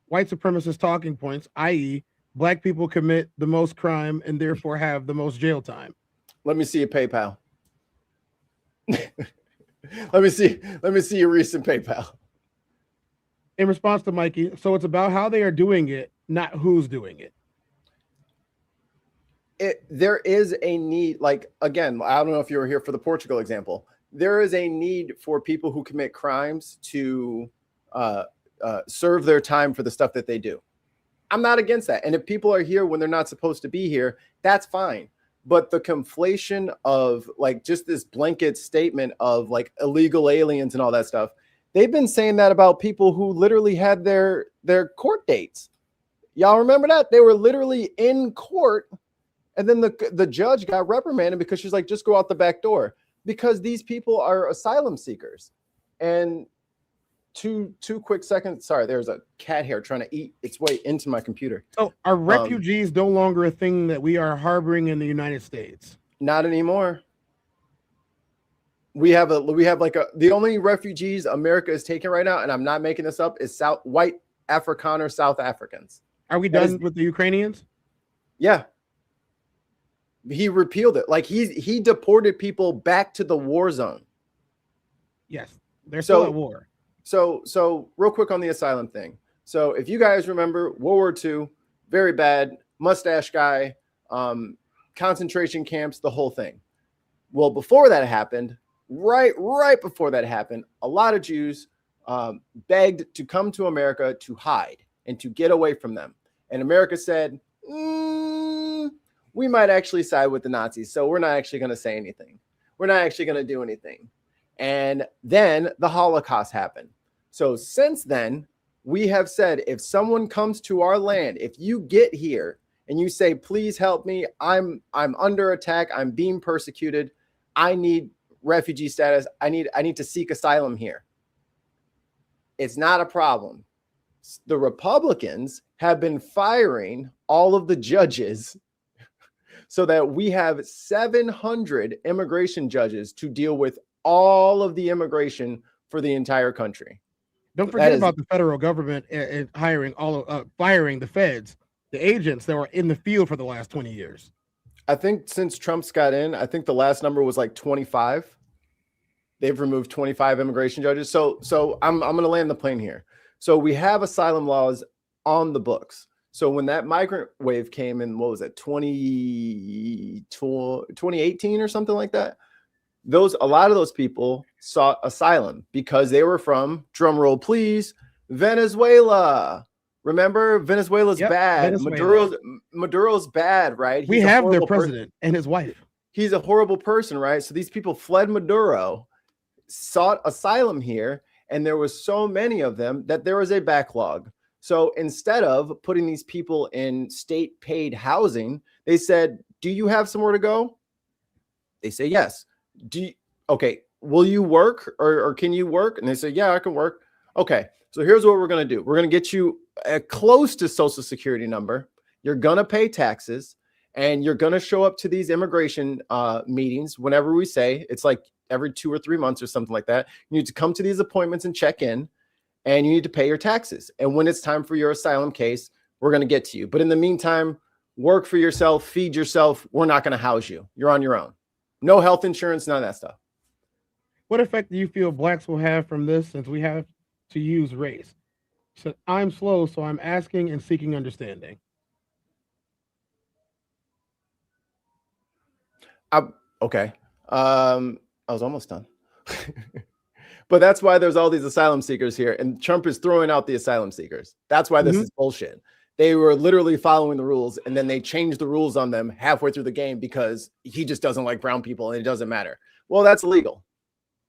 Speaker 2: white supremacist talking points, i.e., black people commit the most crime and therefore have the most jail time.
Speaker 3: Let me see your PayPal. Let me see your recent PayPal.
Speaker 2: In response to Mikey, so it's about how they are doing it, not who's doing it.
Speaker 3: There is a need, like, again, I don't know if you were here for the Portugal example. There is a need for people who commit crimes to serve their time for the stuff that they do. I'm not against that. And if people are here when they're not supposed to be here, that's fine. But the conflation of like just this blanket statement of like illegal aliens and all that stuff, they've been saying that about people who literally had their court dates. Y'all remember that? They were literally in court, and then the judge got reprimanded because she's like, just go out the back door. Because these people are asylum seekers. And two quick seconds. Sorry, there's a cat here trying to eat its way into my computer.
Speaker 2: So are refugees no longer a thing that we are harboring in the United States?
Speaker 3: Not anymore. We have the only refugees America is taking right now, and I'm not making this up, is white Afrikaner South Africans.
Speaker 2: Are we done with the Ukrainians?
Speaker 3: Yeah. He repealed it. Like he deported people back to the war zone.
Speaker 2: Yes, they're still at war.
Speaker 3: So real quick on the asylum thing. So if you guys remember World War II, very bad, mustache guy, concentration camps, the whole thing. Well, before that happened, right before that happened, a lot of Jews begged to come to America to hide and to get away from them. And America said, we might actually side with the Nazis, so we're not actually going to say anything. We're not actually going to do anything. And then the Holocaust happened. So since then, we have said, if someone comes to our land, if you get here and you say, please help me, I'm under attack, I'm being persecuted, I need refugee status, I need to seek asylum here. It's not a problem. The Republicans have been firing all of the judges so that we have 700 immigration judges to deal with all of the immigration for the entire country.
Speaker 2: Don't forget about the federal government and firing the feds, the agents that were in the field for the last 20 years.
Speaker 3: I think since Trump's got in, I think the last number was like 25. They've removed 25 immigration judges. So I'm going to land the plane here. So we have asylum laws on the books. So when that migrant wave came in, what was it, 2018 or something like that? A lot of those people sought asylum because they were from, drum roll please, Venezuela. Remember, Venezuela's bad.
Speaker 2: Venezuela.
Speaker 3: Maduro's bad, right?
Speaker 2: We have their president and his wife.
Speaker 3: He's a horrible person, right? So these people fled Maduro, sought asylum here, and there was so many of them that there was a backlog. So instead of putting these people in state-paid housing, they said, do you have somewhere to go? They say yes. Okay, will you work or can you work? And they say, yeah, I can work. Okay, so here's what we're going to do. We're going to get you close to Social Security number. You're going to pay taxes, and you're going to show up to these immigration meetings whenever we say. It's like every 2 or 3 months or something like that. You need to come to these appointments and check in, and you need to pay your taxes. And when it's time for your asylum case, we're going to get to you. But in the meantime, work for yourself, feed yourself. We're not going to house you. You're on your own. No health insurance, none of that stuff.
Speaker 2: What effect do you feel blacks will have from this, since we have to use race? So I'm slow, so I'm asking and seeking understanding.
Speaker 3: Okay. I was almost done. But that's why there's all these asylum seekers here, and Trump is throwing out the asylum seekers. That's why this is bullshit. They were literally following the rules, and then they changed the rules on them halfway through the game because he just doesn't like brown people and it doesn't matter. Well, that's illegal.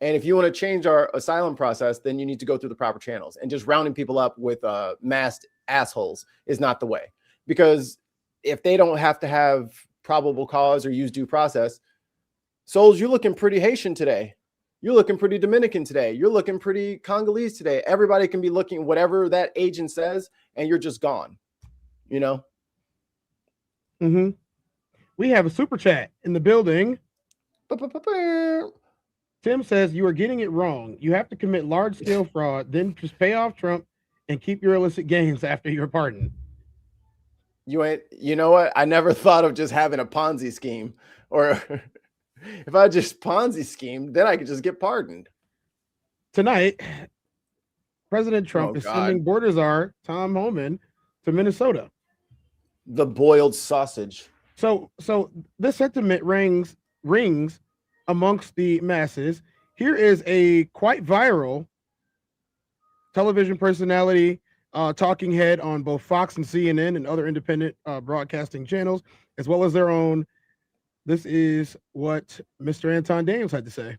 Speaker 3: And if you want to change our asylum process, then you need to go through the proper channels, and just rounding people up with masked assholes is not the way. Because if they don't have to have probable cause or use due process, Souls, you're looking pretty Haitian today. You're looking pretty Dominican today. You're looking pretty Congolese today. Everybody can be looking whatever that agent says, and you're just gone. You know?
Speaker 2: We have a super chat in the building. Tim says, you are getting it wrong. You have to commit large-scale fraud, then just pay off Trump and keep your illicit gains after your pardon.
Speaker 3: You know what? I never thought of just having a Ponzi scheme. Or if I just Ponzi schemed, then I could just get pardoned.
Speaker 2: Tonight, President Trump is sending border czar Tom Homan to Minnesota.
Speaker 3: The boiled sausage.
Speaker 2: So this sentiment rings amongst the masses. Here is a quite viral television personality, talking head on both Fox and CNN and other independent broadcasting channels, as well as their own. This is what Mr. Anton Daniels had to say.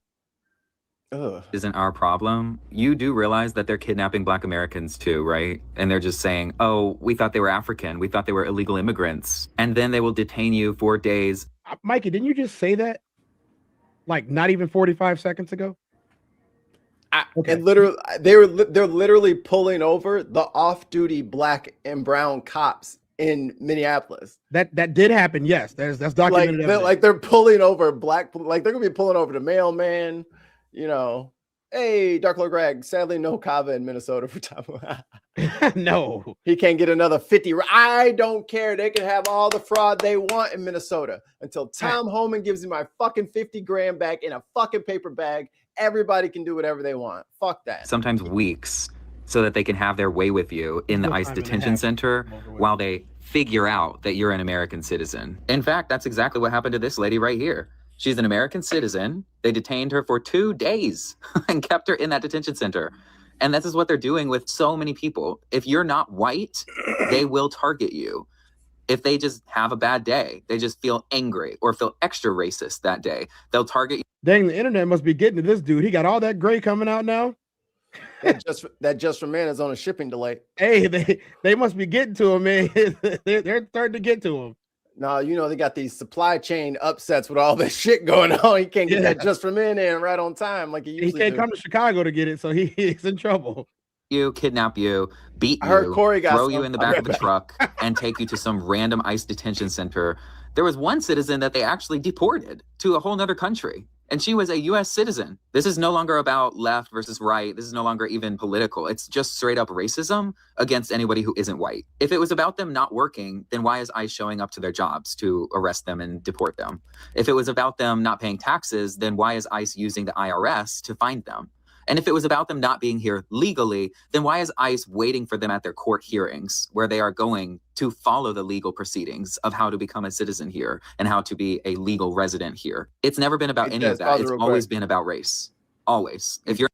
Speaker 9: Isn't our problem. You do realize that they're kidnapping Black Americans too, right? And they're just saying, oh, we thought they were African. We thought they were illegal immigrants. And then they will detain you for days.
Speaker 2: Mikey, didn't you just say that? Like not even 45 seconds ago?
Speaker 3: And literally, they're literally pulling over the off-duty Black and brown cops in Minneapolis.
Speaker 2: That did happen. Yes, that's documented.
Speaker 3: Like they're pulling over black, like they're gonna be pulling over the mailman. You know, hey, Dark Lord Greg. Sadly, no Kava in Minnesota for Tom.
Speaker 2: No,
Speaker 3: he can't get another 50. I don't care. They can have all the fraud they want in Minnesota until Tom Homan gives me my fucking 50 grand back in a fucking paper bag. Everybody can do whatever they want. Fuck that.
Speaker 9: Sometimes weeks, so that they can have their way with you in the ICE detention center while they figure out that you're an American citizen. In fact, that's exactly what happened to this lady right here. She's an American citizen. They detained her for 2 days and kept her in that detention center. And this is what they're doing with so many people. If you're not white, they will target you. If they just have a bad day, they just feel angry or feel extra racist that day, they'll target you.
Speaker 2: Dang, the internet must be getting to this dude. He got all that gray coming out now.
Speaker 3: That just for man is on a shipping delay.
Speaker 2: Hey, they must be getting to him, man. They're starting to get to him.
Speaker 3: No, you know, they got these supply chain upsets with all this shit going on. He can't get that just from in right on time like he usually
Speaker 2: He can't come to Chicago to get it, so he's in trouble.
Speaker 9: You, kidnap you, beat
Speaker 3: I heard
Speaker 9: you,
Speaker 3: Corey got
Speaker 9: throw
Speaker 3: some.
Speaker 9: you in the back of a truck, and take you to some random ICE detention center. There was one citizen that they actually deported to a whole nother country, and she was a U.S. citizen. This is no longer about left versus right. This is no longer even political. It's just straight up racism against anybody who isn't white. If it was about them not working, then why is ICE showing up to their jobs to arrest them and deport them? If it was about them not paying taxes, then why is ICE using the IRS to find them? And if it was about them not being here legally, then why is ICE waiting for them at their court hearings where they are going to follow the legal proceedings of how to become a citizen here and how to be a legal resident here? It's never been about any of that. It's always been about race. Always. If you're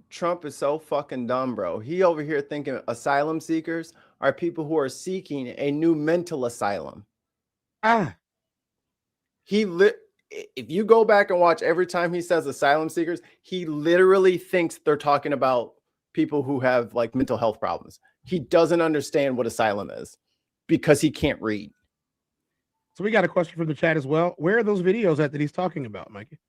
Speaker 3: Trump is so fucking dumb, bro. He over here thinking asylum seekers are people who are seeking a new mental asylum. If you go back and watch every time he says asylum seekers, he literally thinks they're talking about people who have like mental health problems. He doesn't understand what asylum is because he can't read.
Speaker 2: So we got a question from the chat as well. Where are those videos at that he's talking about, Mikey?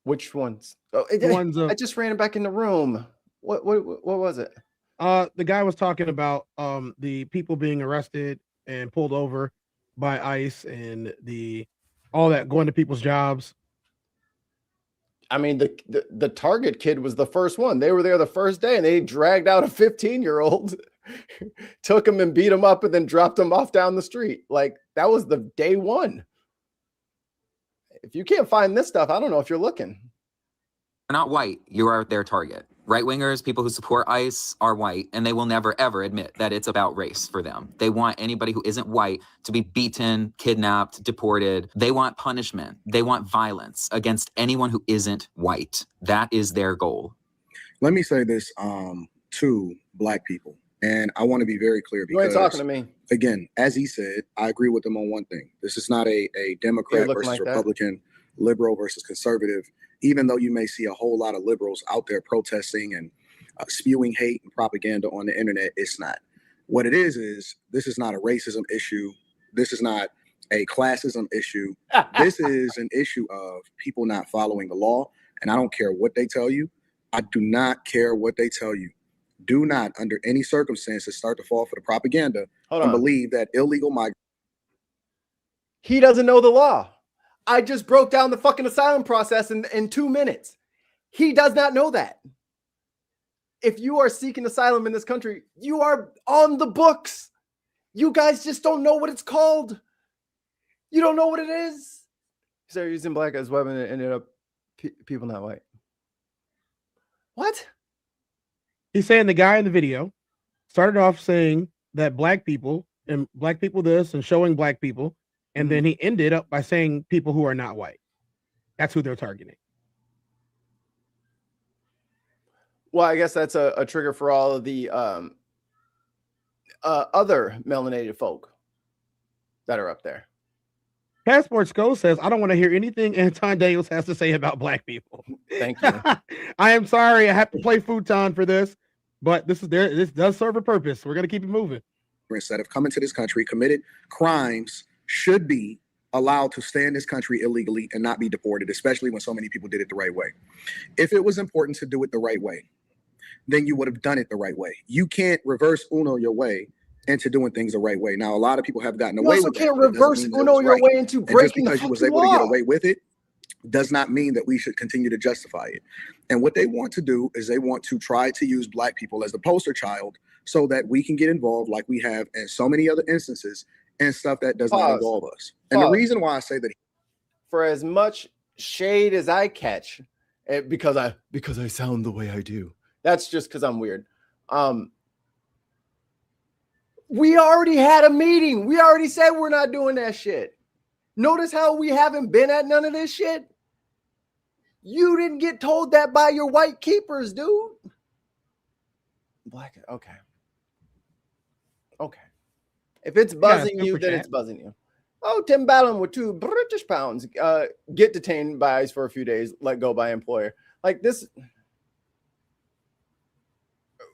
Speaker 3: Which ones?
Speaker 2: I
Speaker 3: just ran it back in the room. What was it?
Speaker 2: The guy was talking about the people being arrested and pulled over by ICE and all that going to people's jobs.
Speaker 3: I mean, the Target kid was the first one. They were there the first day and they dragged out a 15-year-old, took him and beat him up and then dropped him off down the street. Like that was the day one. If you can't find this stuff, I don't know if you're looking.
Speaker 9: not white, you are their target. Right-wingers, people who support ICE, are white, and they will never, ever admit that it's about race for them. They want anybody who isn't white to be beaten, kidnapped, deported. They want punishment. They want violence against anyone who isn't white. That is their goal.
Speaker 10: Let me say this to Black people, and I want to be very clear because—
Speaker 3: You ain't talking to me.
Speaker 10: Again, as he said, I agree with him on one thing. This is not a Democrat versus like Republican, liberal versus conservative. Even though you may see a whole lot of liberals out there protesting and spewing hate and propaganda on the internet, it's not. What it is this is not a racism issue. This is not a classism issue. This is an issue of people not following the law. And I don't care what they tell you. I do not care what they tell you. Do not, under any circumstances, start to fall for the propaganda and believe that illegal migrants.
Speaker 3: He doesn't know the law. I just broke down the fucking asylum process in 2 minutes. He does not know that. If you are seeking asylum in this country, you are on the books. You guys just don't know what it's called. You don't know what it is. He started using black as weapon and ended up people not white. What?
Speaker 2: He's saying the guy in the video started off saying that black people and black people this and showing black people. And then he ended up by saying people who are not white. That's who they're targeting.
Speaker 3: Well, I guess that's a trigger for all of the other melanated folk that are up there.
Speaker 2: Passport Skull says, I don't want to hear anything Anton Daniels has to say about black people.
Speaker 3: Thank you.
Speaker 2: I am sorry. I have to play futon for this, but this does serve a purpose. We're going to keep it moving.
Speaker 10: That have come into this country, committed crimes, should be allowed to stay in this country illegally and not be deported, especially when so many people did it the right way. If it was important to do it the right way, then you would have done it the right way. You can't reverse Uno your way into doing things the right way. Now, a lot of people have gotten away with that.
Speaker 3: You also can't reverse Uno your way into breaking the fucking law. Just because you was able to get away with it does not mean that we should continue to justify it. And what they want to do is they want to try to use black people as the poster child so that we can get involved like we have in so many other instances and stuff that does not involve us. And the reason why I say that, for as much shade as I catch, because I sound the way I do, that's just because I'm weird. We already had a meeting. We already said we're not doing that shit. Notice how we haven't been at none of this shit. You didn't get told that by your white keepers, dude. Black. Okay. If it's buzzing you, then it's buzzing you. Oh, Tim Ballon with 2 British pounds. Get detained by ICE for a few days, let go by employer. Like this.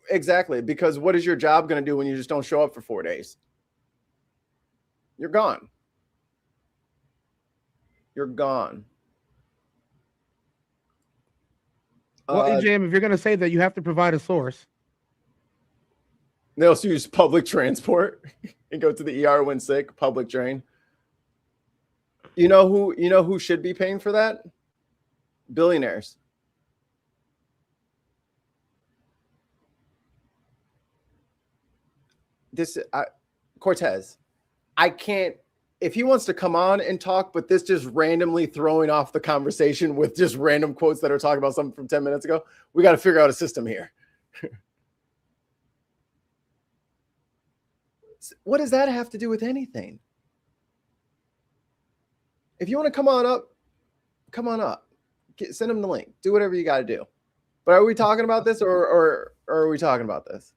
Speaker 3: Exactly. Because what is your job going to do when you just don't show up for 4 days? You're gone. You're gone.
Speaker 2: Well, EJM, if you're going to say that, you have to provide a source.
Speaker 3: They also use public transport and go to the ER when sick. Public train. You know who should be paying for that? Billionaires. Cortez. I can't. If he wants to come on and talk, but this just randomly throwing off the conversation with just random quotes that are talking about something from 10 minutes ago, we got to figure out a system here. What does that have to do with anything? If you want to come on up, come on up. Send him the link. Do whatever you got to do. But are we talking about this or are we talking about this?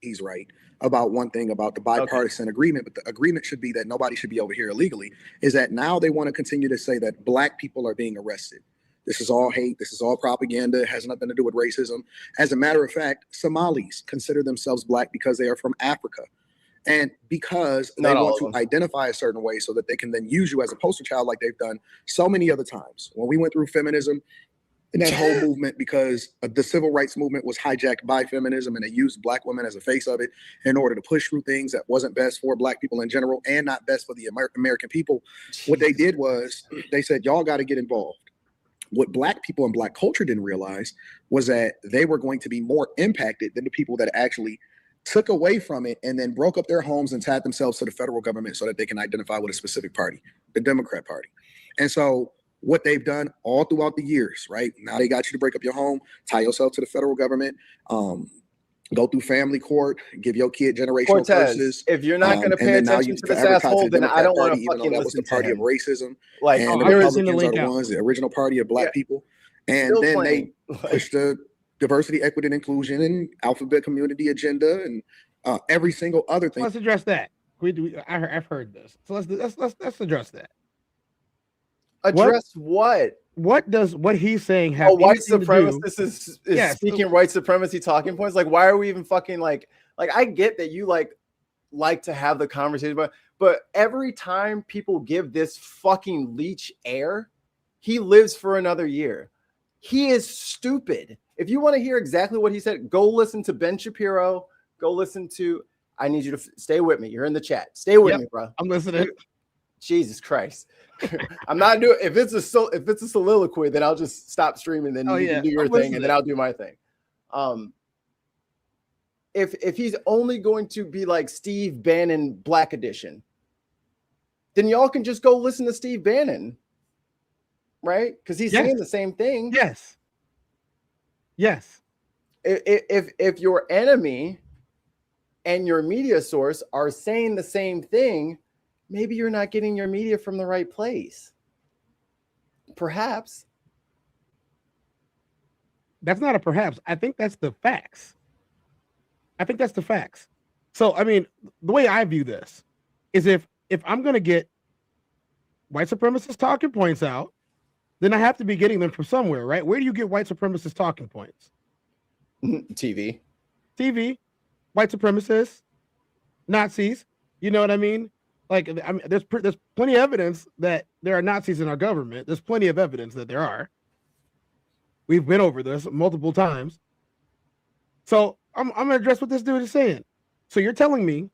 Speaker 10: He's right about one thing about the bipartisan agreement, but the agreement should be that nobody should be over here illegally, is that now they want to continue to say that Black people are being arrested. This is all hate. This is all propaganda. It has nothing to do with racism. As a matter of fact, Somalis consider themselves Black because they are from Africa. And because they want to identify a certain way so that they can then use you as a poster child like they've done so many other times. When we went through feminism, and that whole movement, because the civil rights movement was hijacked by feminism, and they used Black women as a face of it in order to push through things that wasn't best for Black people in general and not best for the American people. What they did was they said, y'all got to get involved. What Black people and Black culture didn't realize was that they were going to be more impacted than the people that actually took away from it and then broke up their homes and tied themselves to the federal government so that they can identify with a specific party, the Democrat Party. And so what they've done all throughout the years, right? Now they got you to break up your home, tie yourself to the federal government, go through family court, give your kid generational curses.
Speaker 3: If you're not going to pay attention to this asshole, then I don't want to fucking
Speaker 10: that was the party of racism.
Speaker 3: Like,
Speaker 10: and the Republicans are the ones, the original party of Black people. And then they pushed the diversity, equity, and inclusion and alphabet community agenda and every single other thing.
Speaker 2: Let's address that. I've heard this. So let's address that.
Speaker 3: Address what?
Speaker 2: What he's saying have
Speaker 3: white supremacist is speaking white supremacy talking points? Like, why are we even fucking like I get that you like to have the conversation, but every time people give this fucking leech air, he lives for another year. He is stupid. If you want to hear exactly what he said, go listen to Ben Shapiro. Go listen to. I need you to stay with me. You're in the chat. Stay with me, bro.
Speaker 2: I'm listening.
Speaker 3: Jesus Christ. I'm not doing if it's a soliloquy, then I'll just stop streaming. Then you can do your thing, and then I'll do my thing. If he's only going to be like Steve Bannon Black Edition, then y'all can just go listen to Steve Bannon, right? Because he's saying the same thing.
Speaker 2: Yes.
Speaker 3: If your enemy and your media source are saying the same thing, maybe you're not getting your media from the right place. Perhaps.
Speaker 2: That's not a perhaps. I think that's the facts. So, I mean, the way I view this is if I'm going to get white supremacist talking points out, then I have to be getting them from somewhere, right? Where do you get white supremacist talking points?
Speaker 3: TV,
Speaker 2: white supremacists, Nazis. You know what I mean? Like, I mean, there's plenty of evidence that there are Nazis in our government. There's plenty of evidence that there are. We've been over this multiple times. So I'm gonna address what this dude is saying. So you're telling me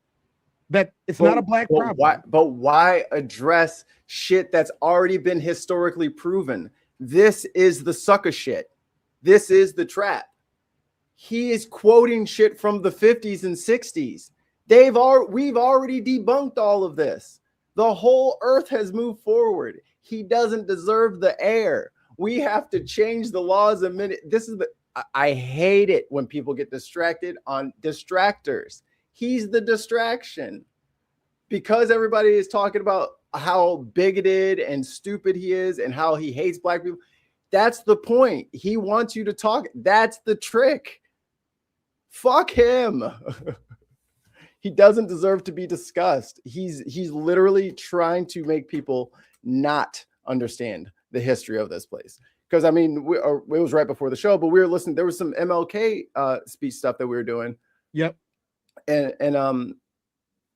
Speaker 2: that it's not a Black problem.
Speaker 3: Why address shit that's already been historically proven? This is the sucker shit. This is the trap. He is quoting shit from the 50s and 60s. We've already debunked all of this. The whole earth has moved forward. He doesn't deserve the air. We have to change the laws a minute. I hate it when people get distracted on distractors. He's the distraction. because everybody is talking about how bigoted and stupid he is and how he hates black people. That's the point. He wants you to talk. That's the trick. Fuck him. He doesn't deserve to be discussed. He's literally trying to make people not understand the history of this place. Because I mean, it was right before the show, but we were listening. There was some MLK speech stuff that we were doing.
Speaker 2: Yep.
Speaker 3: And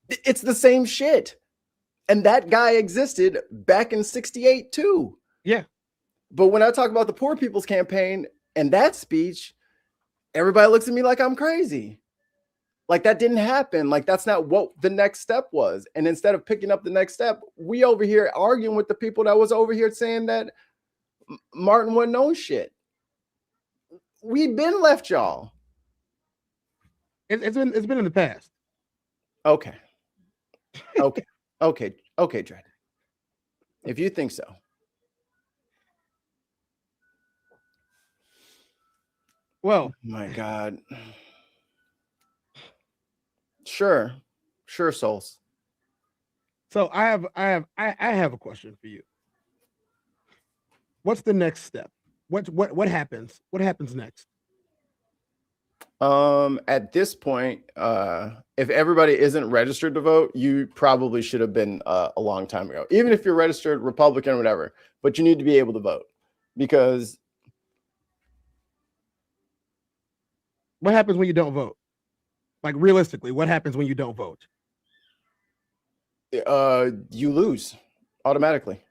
Speaker 3: it's the same shit. And that guy existed back in '68 too.
Speaker 2: Yeah.
Speaker 3: But when I talk about the Poor People's Campaign and that speech, everybody looks at me like I'm crazy. Like that didn't happen. Like that's not what the next step was. And instead of picking up the next step, we over here arguing with the people that was over here saying that Martin wasn't on shit. We've been left, y'all.
Speaker 2: It's been in the past.
Speaker 3: Okay, Dred. If you think so.
Speaker 2: Well,
Speaker 3: oh my God. Sure, Souls.
Speaker 2: So I have a question for you. What's the next step? What happens? What happens next?
Speaker 3: At this point, if everybody isn't registered to vote, you probably should have been a long time ago. Even if you're registered Republican, whatever, but you need to be able to vote because.
Speaker 2: What happens when you don't vote? Like realistically, what happens when you don't vote?
Speaker 3: You lose automatically.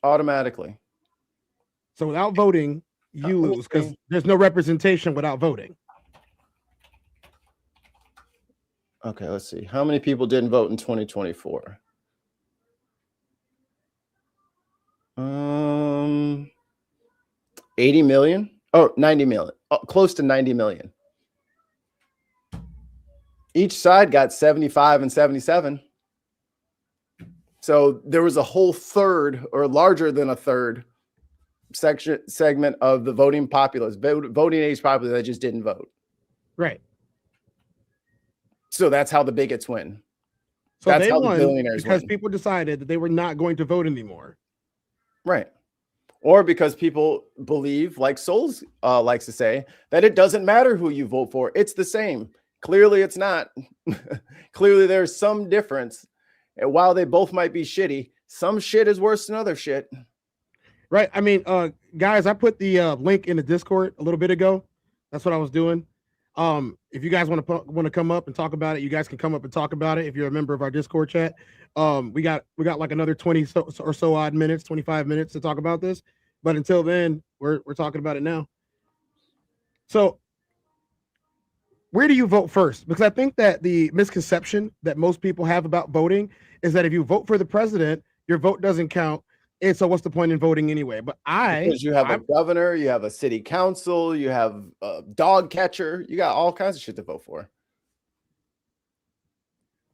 Speaker 2: So without voting, you lose because there's no representation without voting.
Speaker 3: Okay, let's see. How many people didn't vote in 2024? 80 million? Oh, 90 million. Close to 90 million. Each side got 75 and 77. So there was a whole third or larger than a third segment of the voting populace, voting age populace that just didn't vote.
Speaker 2: Right.
Speaker 3: So that's how the bigots win.
Speaker 2: So
Speaker 3: that's
Speaker 2: they
Speaker 3: how
Speaker 2: won
Speaker 3: the billionaires
Speaker 2: because
Speaker 3: win.
Speaker 2: people decided that they were not going to vote anymore.
Speaker 3: Right. Or because people believe, like Souls likes to say, that it doesn't matter who you vote for. It's the same. Clearly, it's not. Clearly, there's some difference. And while they both might be shitty, some shit is worse than other shit.
Speaker 2: Right. I mean, guys, I put the link in the Discord a little bit ago. That's what I was doing. If you guys want to come up and talk about it, you guys can come up and talk about it. If you're a member of our Discord chat, we got like another 20 or so odd minutes, 25 minutes to talk about this. But until then, we're talking about it now. So where do you vote first? Because I think that the misconception that most people have about voting is that if you vote for the president, your vote doesn't count. And so what's the point in voting anyway? But because
Speaker 3: you have a governor, you have a city council, you have a dog catcher, you got all kinds of shit to vote for.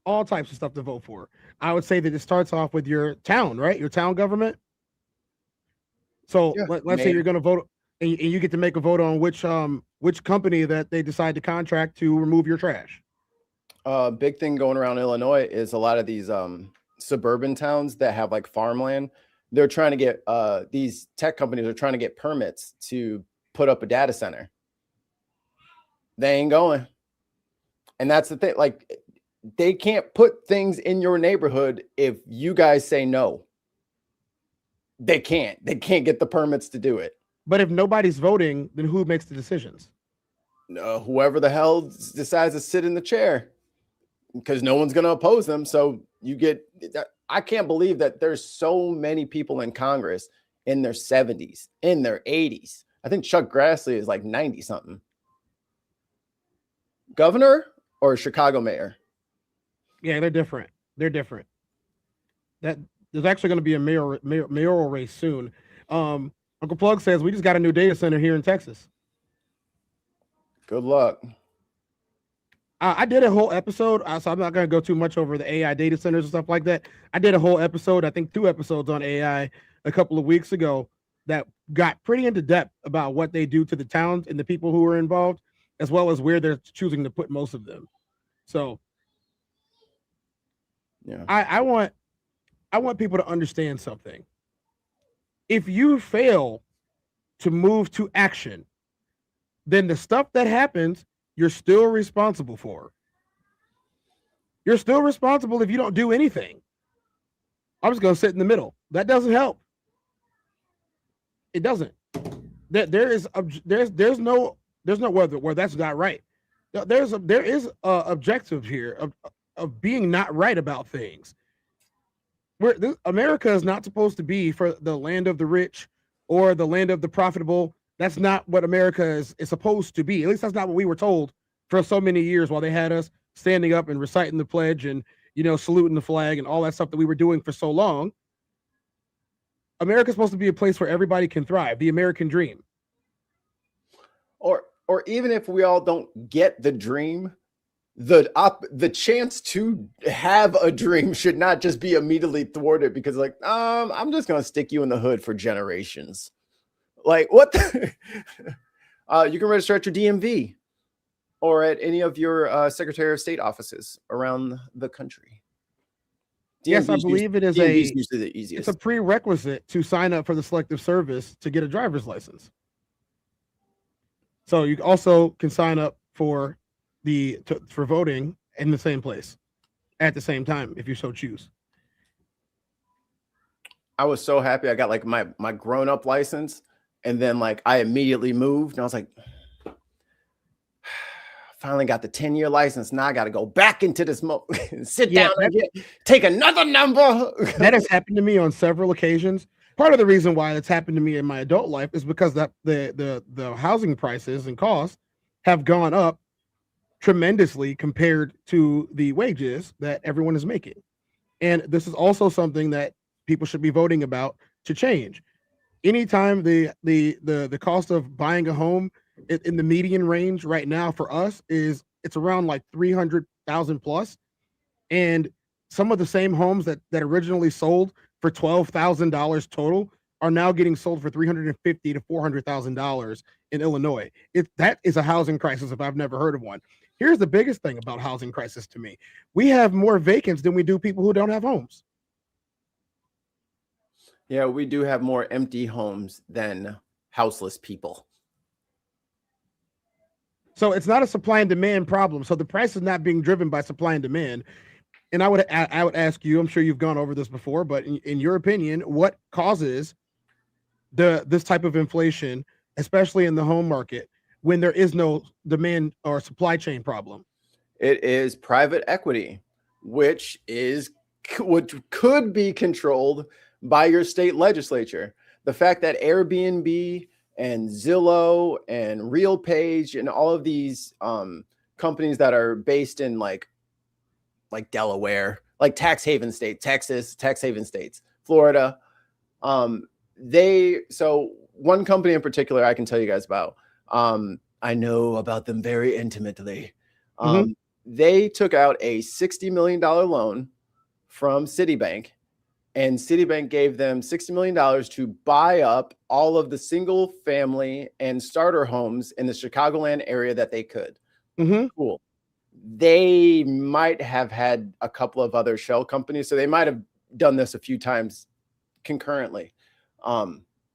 Speaker 2: All types of stuff to vote for. I would say that it starts off with your town, right? Your town government. So let's say you're going to vote and you get to make a vote on which company that they decide to contract to remove your trash.
Speaker 3: Big thing going around Illinois is a lot of these suburban towns that have like farmland. They're trying to get these tech companies are trying to get permits to put up a data center. They ain't going. And that's the thing. Like, they can't put things in your neighborhood if you guys say no. They can't get the permits to do it.
Speaker 2: But if nobody's voting, then who makes the decisions?
Speaker 3: Whoever the hell decides to sit in the chair, because no one's going to oppose them. So you get, I can't believe that there's so many people in Congress in their 70s, in their 80s. I think Chuck Grassley is like 90 something. Governor or Chicago mayor?
Speaker 2: Yeah, they're different. They're different. That there's actually going to be a mayoral race soon. Uncle Plug says we just got a new data center here in Texas.
Speaker 3: Good luck.
Speaker 2: I did a whole episode, so I'm not going to go too much over the AI data centers and stuff like that. I did a whole episode, I think 2 episodes on AI a couple of weeks ago that got pretty into depth about what they do to the towns and the people who are involved, as well as where they're choosing to put most of them. So
Speaker 3: Yeah.
Speaker 2: I want people to understand something. If you fail to move to action, then the stuff that happens, you're still responsible for. You're still responsible if you don't do anything. I'm just gonna sit in the middle. That doesn't help. It doesn't. There's no where that's not right. There is objective here of being not right about things. America is not supposed to be for the land of the rich or the land of the profitable. That's not what America is supposed to be. At least that's not what we were told for so many years while they had us standing up and reciting the pledge and, saluting the flag and all that stuff that we were doing for so long. America's supposed to be a place where everybody can thrive, the American dream.
Speaker 3: Or even if we all don't get the dream, the chance to have a dream should not just be immediately thwarted because I'm just going to stick you in the hood for generations. Like what? You can register at your DMV or at any of your Secretary of State offices around the country.
Speaker 2: Yes, I believe it is
Speaker 3: usually the easiest.
Speaker 2: It's a prerequisite to sign up for the Selective Service to get a driver's license. So you also can sign up for voting in the same place at the same time if you so choose.
Speaker 3: I was so happy I got like my grown-up license, and then like I immediately moved and I was like, finally got the 10-year license. Now I got to go back into this sit down and take another number.
Speaker 2: That has happened to me on several occasions. Part of the reason why it's happened to me in my adult life is because that the housing prices and costs have gone up tremendously compared to the wages that everyone is making. And this is also something that people should be voting about to change. Anytime the cost of buying a home in the median range right now for us it's around like 300,000 plus. And some of the same homes that originally sold for $12,000 total are now getting sold for $350,000 to $400,000 in Illinois. That is a housing crisis if I've never heard of one. Here's the biggest thing about housing crisis to me. We have more vacants than we do people who don't have homes.
Speaker 3: Yeah, we do have more empty homes than houseless people.
Speaker 2: So it's not a supply and demand problem. So the price is not being driven by supply and demand. And I would ask you, I'm sure you've gone over this before, but in your opinion, what causes this type of inflation, especially in the home market, when there is no demand or supply chain problem?
Speaker 3: It is private equity, which could be controlled by your state legislature. The fact that Airbnb and Zillow and RealPage and all of these companies that are based in like Delaware, like tax haven states, Texas, tax haven states, Florida. So one company in particular I can tell you guys about. I know about them very intimately. They took out a $60 million loan from Citibank, and Citibank gave them $60 million to buy up all of the single family and starter homes in the Chicagoland area that they could. Cool. They might have had a couple of other shell companies, so they might have done this a few times concurrently.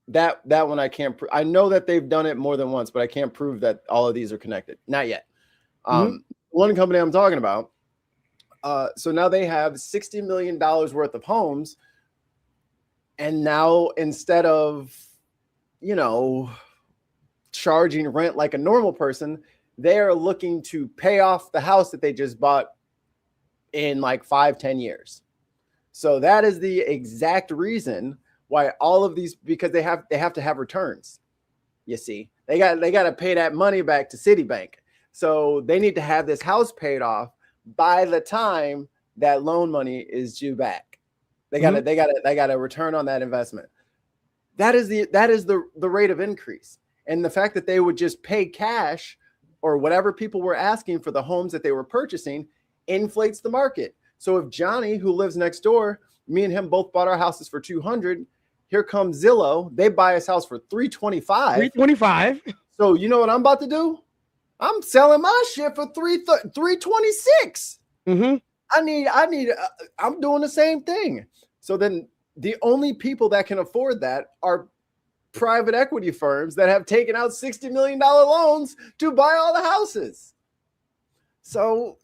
Speaker 3: That one I can't prove. I know that they've done it more than once, but I can't prove that all of these are connected. Not yet. One company I'm talking about. So now they have $60 million worth of homes. And now instead of, charging rent like a normal person, they are looking to pay off the house that they just bought in like 5-10 years. So that is the exact reason why all of these, because they have to have returns. You see, they got to pay that money back to Citibank. So they need to have this house paid off by the time that loan money is due back. They got a return on that investment. That is the rate of increase. And the fact that they would just pay cash or whatever people were asking for the homes that they were purchasing inflates the market. So if Johnny, who lives next door, me and him both bought our houses for $200, here comes Zillow, they buy his house for $325. So you know what I'm about to do? I'm selling my shit for $326. I'm doing the same thing. So then the only people that can afford that are private equity firms that have taken out $60 million loans to buy all the houses. So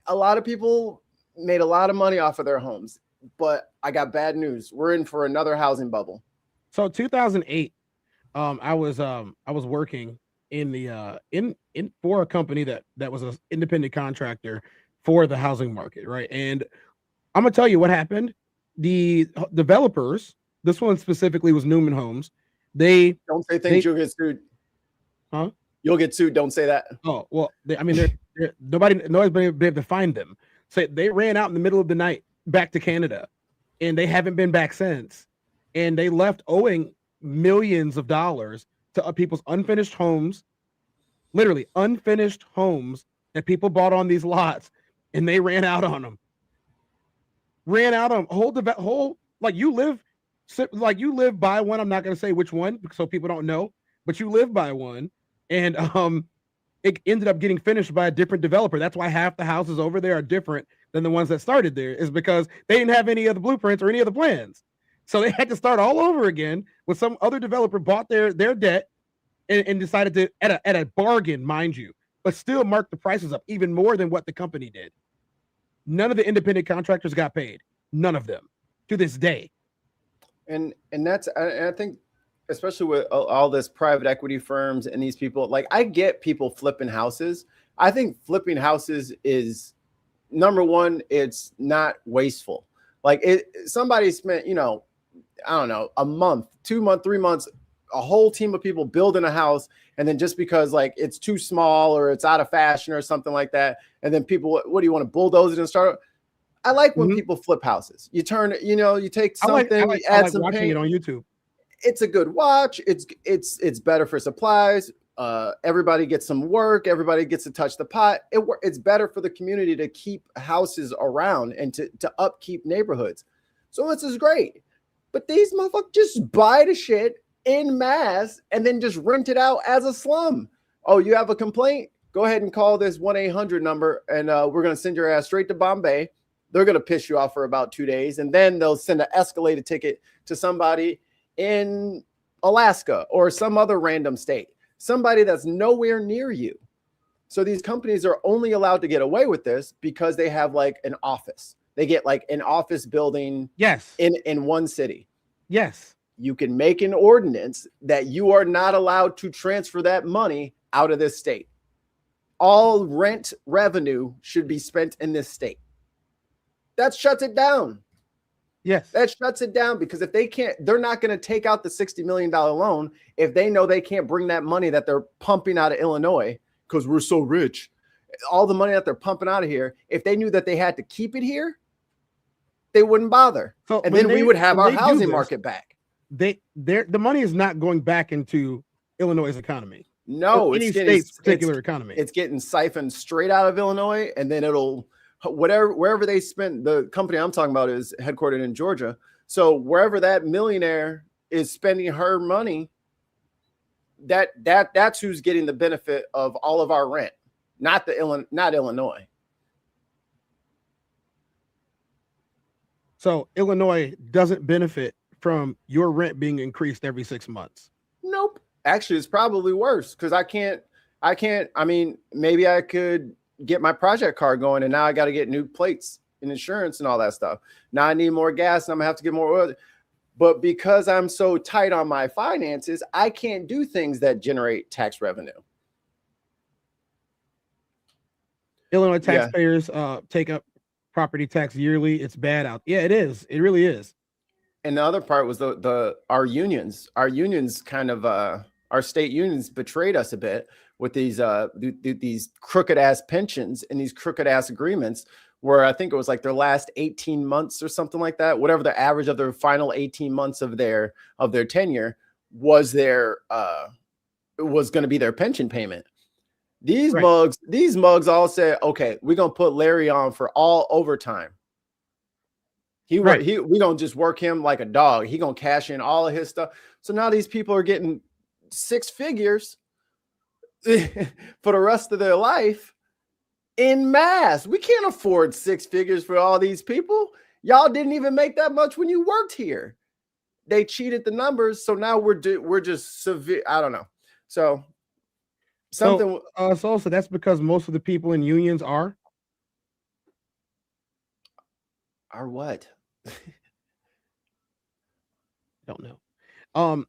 Speaker 3: a lot of people made a lot of money off of their homes, but I got bad news. We're in for another housing bubble.
Speaker 2: So 2008, I was working in the in for a company that was an independent contractor for the housing market, right? And I'm gonna tell you what happened. The developers, this one specifically was Newman Homes. They
Speaker 3: don't say things you'll get sued.
Speaker 2: Huh?
Speaker 3: You'll get sued. Don't say that.
Speaker 2: Oh well, nobody's been able to find them. So they ran out in the middle of the night back to Canada, and they haven't been back since. And they left owing millions of dollars to people's unfinished homes, literally unfinished homes that people bought on these lots, and they ran out on them. Whole like you live by one. I'm not going to say which one so people don't know, but you live by one, and it ended up getting finished by a different developer. That's why half the houses over there are different than the ones that started there, is because they didn't have any of the blueprints or any of the plans. So they had to start all over again with some other developer bought their debt and decided to, at a bargain, mind you, but still mark the prices up even more than what the company did. None of the independent contractors got paid. None of them to this day.
Speaker 3: And that's, I think, especially with all this private equity firms and these people, like I get people flipping houses. I think flipping houses is, number one, it's not wasteful. Like somebody spent, I don't know, a month, 2 months, 3 months, a whole team of people building a house. And then just because like it's too small or it's out of fashion or something like that. And then people, what do you want to bulldoze it and start? I like when people flip houses. You turn, you take something, you add some
Speaker 2: watching
Speaker 3: paint.
Speaker 2: It on YouTube.
Speaker 3: It's a good watch. It's better for supplies. Everybody gets some work. Everybody gets to touch the pot. It's better for the community to keep houses around and to upkeep neighborhoods. So this is great. But these motherfuckers just buy the shit en masse and then just rent it out as a slum. Oh, you have a complaint? Go ahead and call this 1-800 number, and we're going to send your ass straight to Bombay. They're going to piss you off for about 2 days, and then they'll send an escalated ticket to somebody in Alaska or some other random state, somebody that's nowhere near you. So these companies are only allowed to get away with this because they have like an office. They get like an office building in one city.
Speaker 2: Yes.
Speaker 3: You can make an ordinance that you are not allowed to transfer that money out of this state. All rent revenue should be spent in this state. That shuts it down.
Speaker 2: Yes.
Speaker 3: That shuts it down, because if they can't, they're not going to take out the $60 million loan if they know they can't bring that money that they're pumping out of Illinois because we're so rich. All the money that they're pumping out of here, if they knew that they had to keep it here, they wouldn't bother.
Speaker 2: So
Speaker 3: and then we would have our housing market back.
Speaker 2: The money is not going back into Illinois' economy.
Speaker 3: No,
Speaker 2: any state's particular economy.
Speaker 3: It's getting siphoned straight out of Illinois, and then it'll wherever they spend. The company I'm talking about is headquartered in Georgia. So wherever that millionaire is spending her money, that's who's getting the benefit of all of our rent, not Illinois.
Speaker 2: So Illinois doesn't benefit from your rent being increased every 6 months.
Speaker 3: Nope. Actually, it's probably worse because I mean, maybe I could get my project car going, and now I got to get new plates and insurance and all that stuff. Now I need more gas, and I'm gonna have to get more oil. But because I'm so tight on my finances, I can't do things that generate tax revenue.
Speaker 2: Illinois taxpayers take up property tax yearly. It's bad out. Yeah, it is. It really is.
Speaker 3: And the other part was our unions. Our unions kind of our state unions betrayed us a bit with these crooked ass pensions and these crooked ass agreements, where I think it was like their last 18 months or something like that, whatever the average of their final 18 months of their tenure was was going to be their pension payment. These mugs all said, okay, we're going to put Larry on for all overtime. We're going to just work him like a dog. He going to cash in all of his stuff. So now these people are getting 6 figures for the rest of their life in mass. We can't afford 6 figures for all these people. Y'all didn't even make that much when you worked here. They cheated the numbers, so now we're just severe. I don't know. So something.
Speaker 2: So that's because most of the people in unions are
Speaker 3: what?
Speaker 2: Don't know.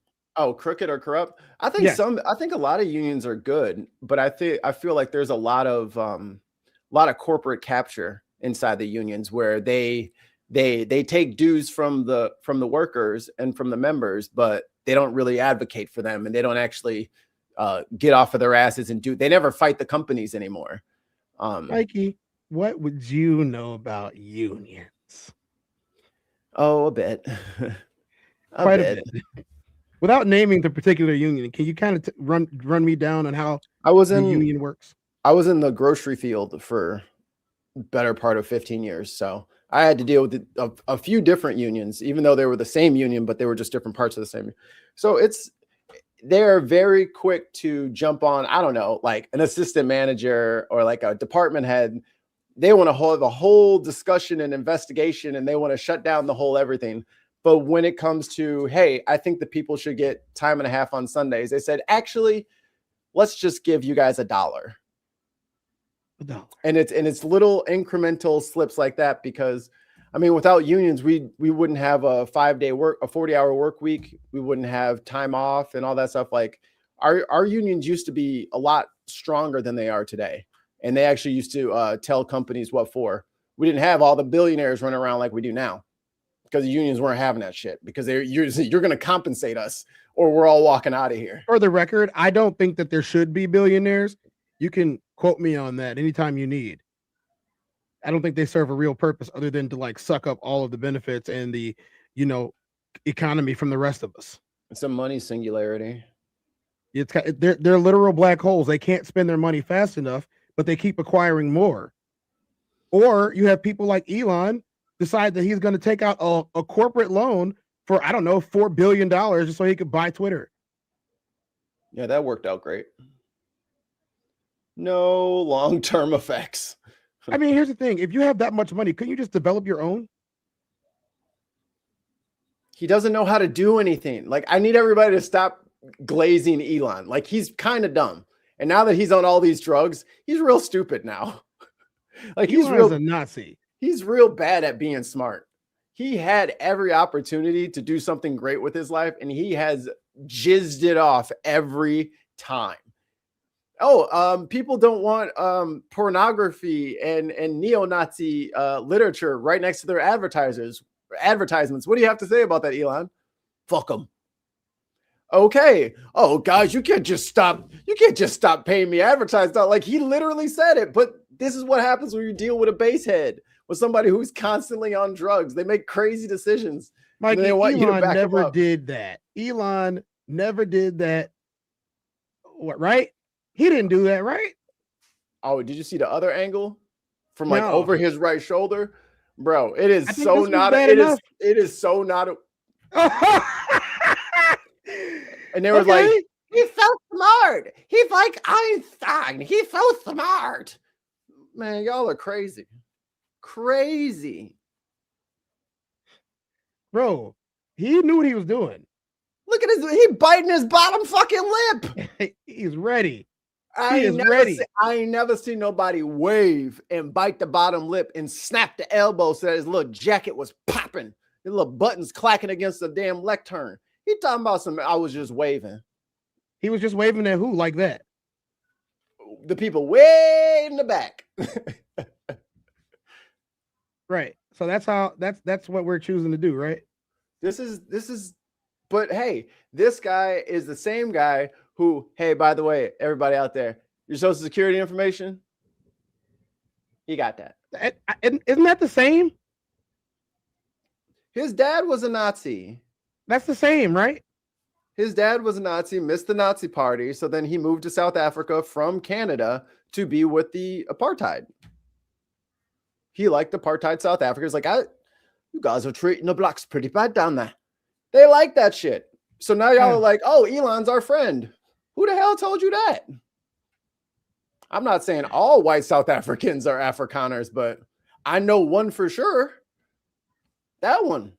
Speaker 3: Crooked or corrupt. I think I think a lot of unions are good, but I feel like there's a lot of corporate capture inside the unions where they take dues from the workers and from the members, but they don't really advocate for them, and they don't actually get off of their asses and they never fight the companies anymore.
Speaker 2: Mikey, what would you know about unions?
Speaker 3: Oh, a bit.
Speaker 2: Quite a bit. Without naming the particular union, can you kind of run me down on how the union works?
Speaker 3: I was in the grocery field for better part of 15 years, so I had to deal with a few different unions, even though they were the same union, but they were just different parts of the same. So they're very quick to jump on, I don't know, like an assistant manager or like a department head. They want to hold a whole discussion and investigation, and they want to shut down the whole everything. But when it comes to, hey, I think the people should get time and a half on Sundays, they said, actually, let's just give you guys $1. And it's little incremental slips like that, because I mean, without unions, we wouldn't have a 40-hour work week. We wouldn't have time off and all that stuff. Like our unions used to be a lot stronger than they are today. And they actually used to tell companies what for. We didn't have all the billionaires running around like we do now, because the unions weren't having that shit, because you're going to compensate us or we're all walking out of here.
Speaker 2: For the record, I don't think that there should be billionaires. You can quote me on that anytime you need. I don't think they serve a real purpose other than to like suck up all of the benefits and the, economy from the rest of us.
Speaker 3: It's a money singularity.
Speaker 2: They're literal black holes. They can't spend their money fast enough, but they keep acquiring more. Or you have people like Elon decide that he's going to take out a corporate loan for, I don't know, $4 billion just so he could buy Twitter.
Speaker 3: Yeah, that worked out great. No long-term effects.
Speaker 2: I mean, here's the thing. If you have that much money, couldn't you just develop your own?
Speaker 3: He doesn't know how to do anything. Like, I need everybody to stop glazing Elon. Like, he's kind of dumb. And now that he's on all these drugs, he's real stupid now. Like, he's
Speaker 2: a Nazi.
Speaker 3: He's real bad at being smart. He had every opportunity to do something great with his life, and he has jizzed it off every time. People don't want pornography and neo-Nazi literature right next to their advertisements. What do you have to say about that, Elon? Fuck them. Okay. Oh, guys, you can't just stop paying me advertised. Like, he literally said it, but this is what happens when you deal with a basehead, with somebody who's constantly on drugs. They make crazy decisions.
Speaker 2: Mike, Elon never did that. Elon never did that. What, right? He didn't do that, right?
Speaker 3: Oh, did you see the other angle from like over his right shoulder? Bro, it is so not. It is so not. And they were like, he felt smart. He's like Einstein. He felt smart. Man, y'all are crazy. Crazy.
Speaker 2: Bro, he knew what he was doing.
Speaker 3: Look at he biting his bottom fucking lip.
Speaker 2: He's ready.
Speaker 3: I ain't never seen nobody wave and bite the bottom lip and snap the elbow so that his little jacket was popping. His little buttons clacking against the damn lectern. He talking about I was just waving.
Speaker 2: He was just waving at who like that?
Speaker 3: The people way in the back.
Speaker 2: Right. So that's what we're choosing to do, right?
Speaker 3: This is, but hey, this guy is the same guy who, hey, by the way, everybody out there, your social security information, he got that.
Speaker 2: Isn't that the same?
Speaker 3: His dad was a Nazi.
Speaker 2: That's the same, right?
Speaker 3: His dad was a Nazi, missed the Nazi party. So then he moved to South Africa from Canada to be with the apartheid. He liked apartheid South Africa. He's like, you guys are treating the blacks pretty bad down there. They like that shit. So now y'all are like, oh, Elon's our friend. Who the hell told you that? I'm not saying all white South Africans are Afrikaners, but I know one for sure. That one.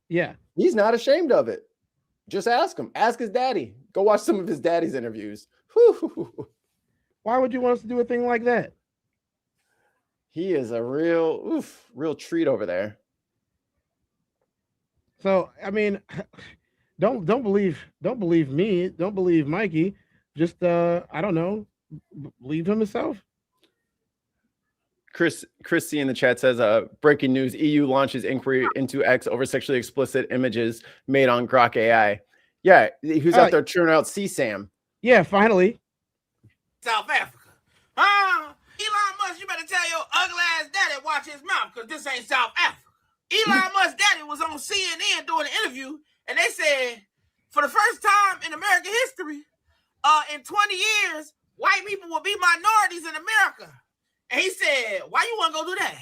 Speaker 2: Yeah.
Speaker 3: He's not ashamed of it. Just ask him. Ask his daddy. Go watch some of his daddy's interviews. Whew.
Speaker 2: Why would you want us to do a thing like that?
Speaker 3: He is a real treat over there.
Speaker 2: So, I mean, don't believe me. Don't believe Mikey. Just I don't know. Believe him himself.
Speaker 3: Christy in the chat says, breaking news, EU launches inquiry into X over sexually explicit images made on Grok AI. Yeah, who's out there churning out CSAM?
Speaker 2: Yeah, finally.
Speaker 11: South Africa. Elon Musk, you better tell your ugly ass daddy watch his mouth, because this ain't South Africa. Elon Musk's daddy was on CNN doing an interview, and they said, for the first time in American history, in 20 years, white people will be minorities in America. And he said, why you want to go do that?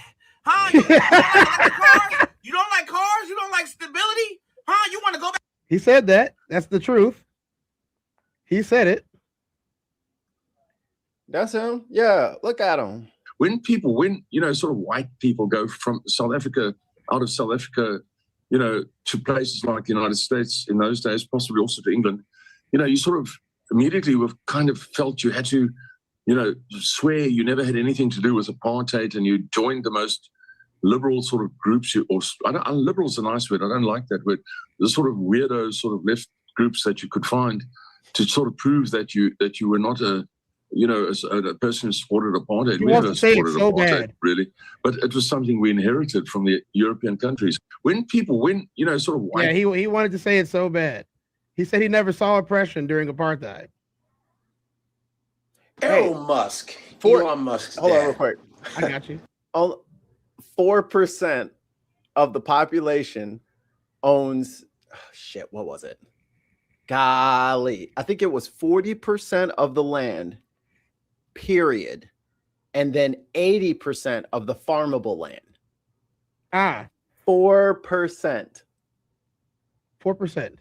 Speaker 11: Huh? You don't like cars? You don't like cars? You don't like stability? Huh? You want to go back?
Speaker 2: He said that. That's the truth. He said it.
Speaker 3: That's him. Yeah, look at him.
Speaker 12: When sort of white people go from out of South Africa, to places like the United States in those days, possibly also to England, you sort of immediately have kind of felt you had to, swear you never had anything to do with apartheid, and you joined the most liberal sort of groups. Liberal's a nice word. I don't like that word. The sort of weirdo sort of left groups that you could find to sort of prove that you were not a person who supported apartheid. We never supported apartheid, really. But it was something we inherited from the European countries. When sort of white...
Speaker 2: Yeah, he wanted to say it so bad. He said he never saw oppression during apartheid.
Speaker 11: Elon Musk.
Speaker 3: Hold on real quick.
Speaker 2: I got you.
Speaker 3: 4% of the population owns... what was it? Golly. I think it was 40% of the land, period. And then 80% of the farmable land. 4%.
Speaker 2: 4%.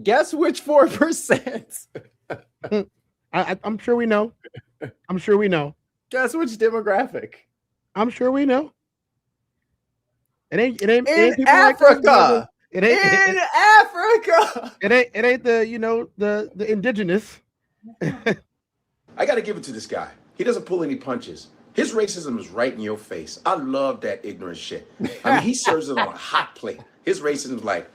Speaker 3: Guess which 4%?
Speaker 2: I'm sure we know. I'm sure we know.
Speaker 3: Guess which demographic?
Speaker 2: I'm sure we know. It ain't
Speaker 3: in
Speaker 2: people
Speaker 3: Africa.
Speaker 2: Like us,
Speaker 3: in Africa.
Speaker 2: It ain't the indigenous.
Speaker 13: I got to give it to this guy. He doesn't pull any punches. His racism is right in your face. I love that ignorant shit. I mean, he serves it on a hot plate. His racism is like,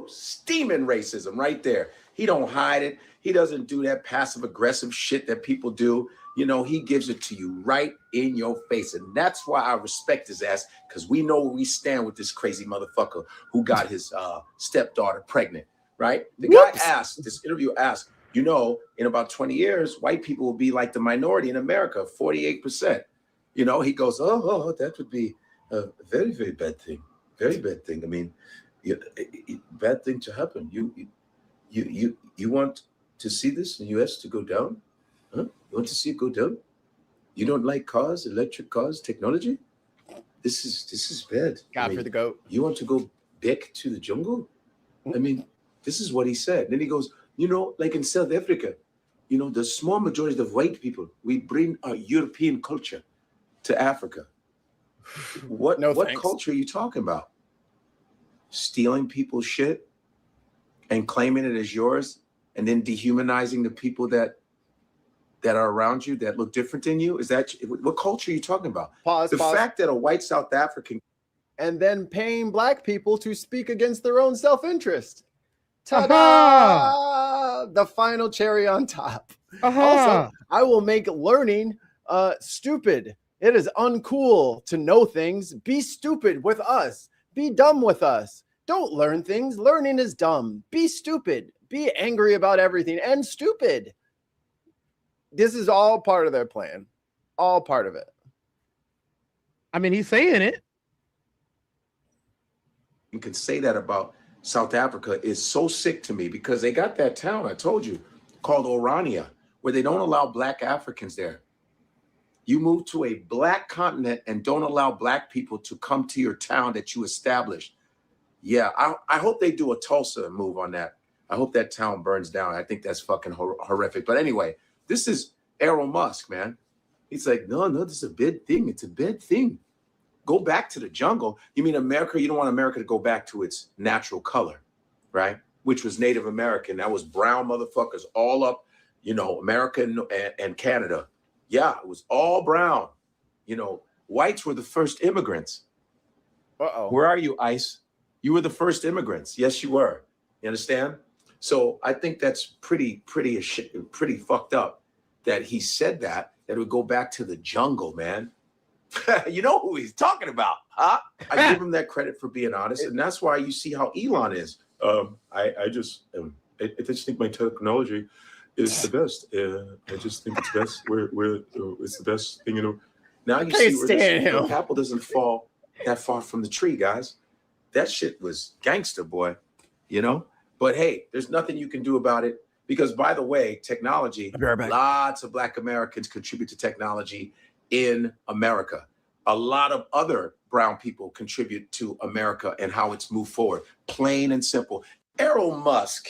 Speaker 13: steaming racism right there. He don't hide it. He doesn't do that passive aggressive shit that people do. He gives it to you right in your face. And that's why I respect his ass, because we know where we stand with this crazy motherfucker who got his stepdaughter pregnant, right? The guy asked, this interview asked, in about 20 years, white people will be like the minority in America, 48%. He goes, oh, that would be a very, very bad thing. Very bad thing. I mean, bad thing to happen. You want to see this in the U.S. to go down? Huh? You want to see it go down? You don't like cars, electric cars, technology? This is bad.
Speaker 3: God for the goat.
Speaker 13: You want to go back to the jungle? I mean, this is what he said. Then he goes, like in South Africa, the small majority of white people, we bring our European culture to Africa. What culture are you talking about? Stealing people's shit and claiming it as yours, and then dehumanizing the people that are around you that look different than you? Is that what culture are you talking about?
Speaker 3: Pause.
Speaker 13: The fact that a white South African,
Speaker 3: and then paying black people to speak against their own self-interest. Ta-da! The final cherry on top. Also, I will make learning stupid. It is uncool to know things. Be stupid with us. Be dumb with us. Don't learn things. Learning is dumb. Be stupid. Be angry about everything and stupid. This is all part of their plan. All part of it.
Speaker 2: I mean, he's saying it.
Speaker 13: you can say that about South Africa is so sick to me, because they got that town, I told you, called Orania, where they don't allow black Africans there. You move to a black continent and don't allow black people to come to your town that you established. Yeah, I hope they do a Tulsa move on that. I hope that town burns down. I think that's fucking horrific. But anyway, this is Elon Musk, man. He's like, no, this is a bad thing. It's a bad thing. Go back to the jungle. You mean America? You don't want America to go back to its natural color, right? Which was Native American. That was brown motherfuckers all up, America and Canada. Yeah, it was all brown. Whites were the first immigrants.
Speaker 3: Uh-oh.
Speaker 13: Where are you, ICE? You were the first immigrants. Yes, you were. You understand? So I think that's pretty fucked up that he said that it would go back to the jungle, man. You know who he's talking about, huh? I give him that credit for being honest, and that's why you see how Elon is. I just think my technology is the best. I just think it's best. It's the best thing, Now you see where the apple doesn't fall that far from the tree, guys. That shit was gangster, boy. But hey, there's nothing you can do about it because, by the way, technology.
Speaker 3: I'll be right back.
Speaker 13: Lots of Black Americans contribute to technology in America. A lot of other brown people contribute to America and how it's moved forward. Plain and simple. Elon Musk.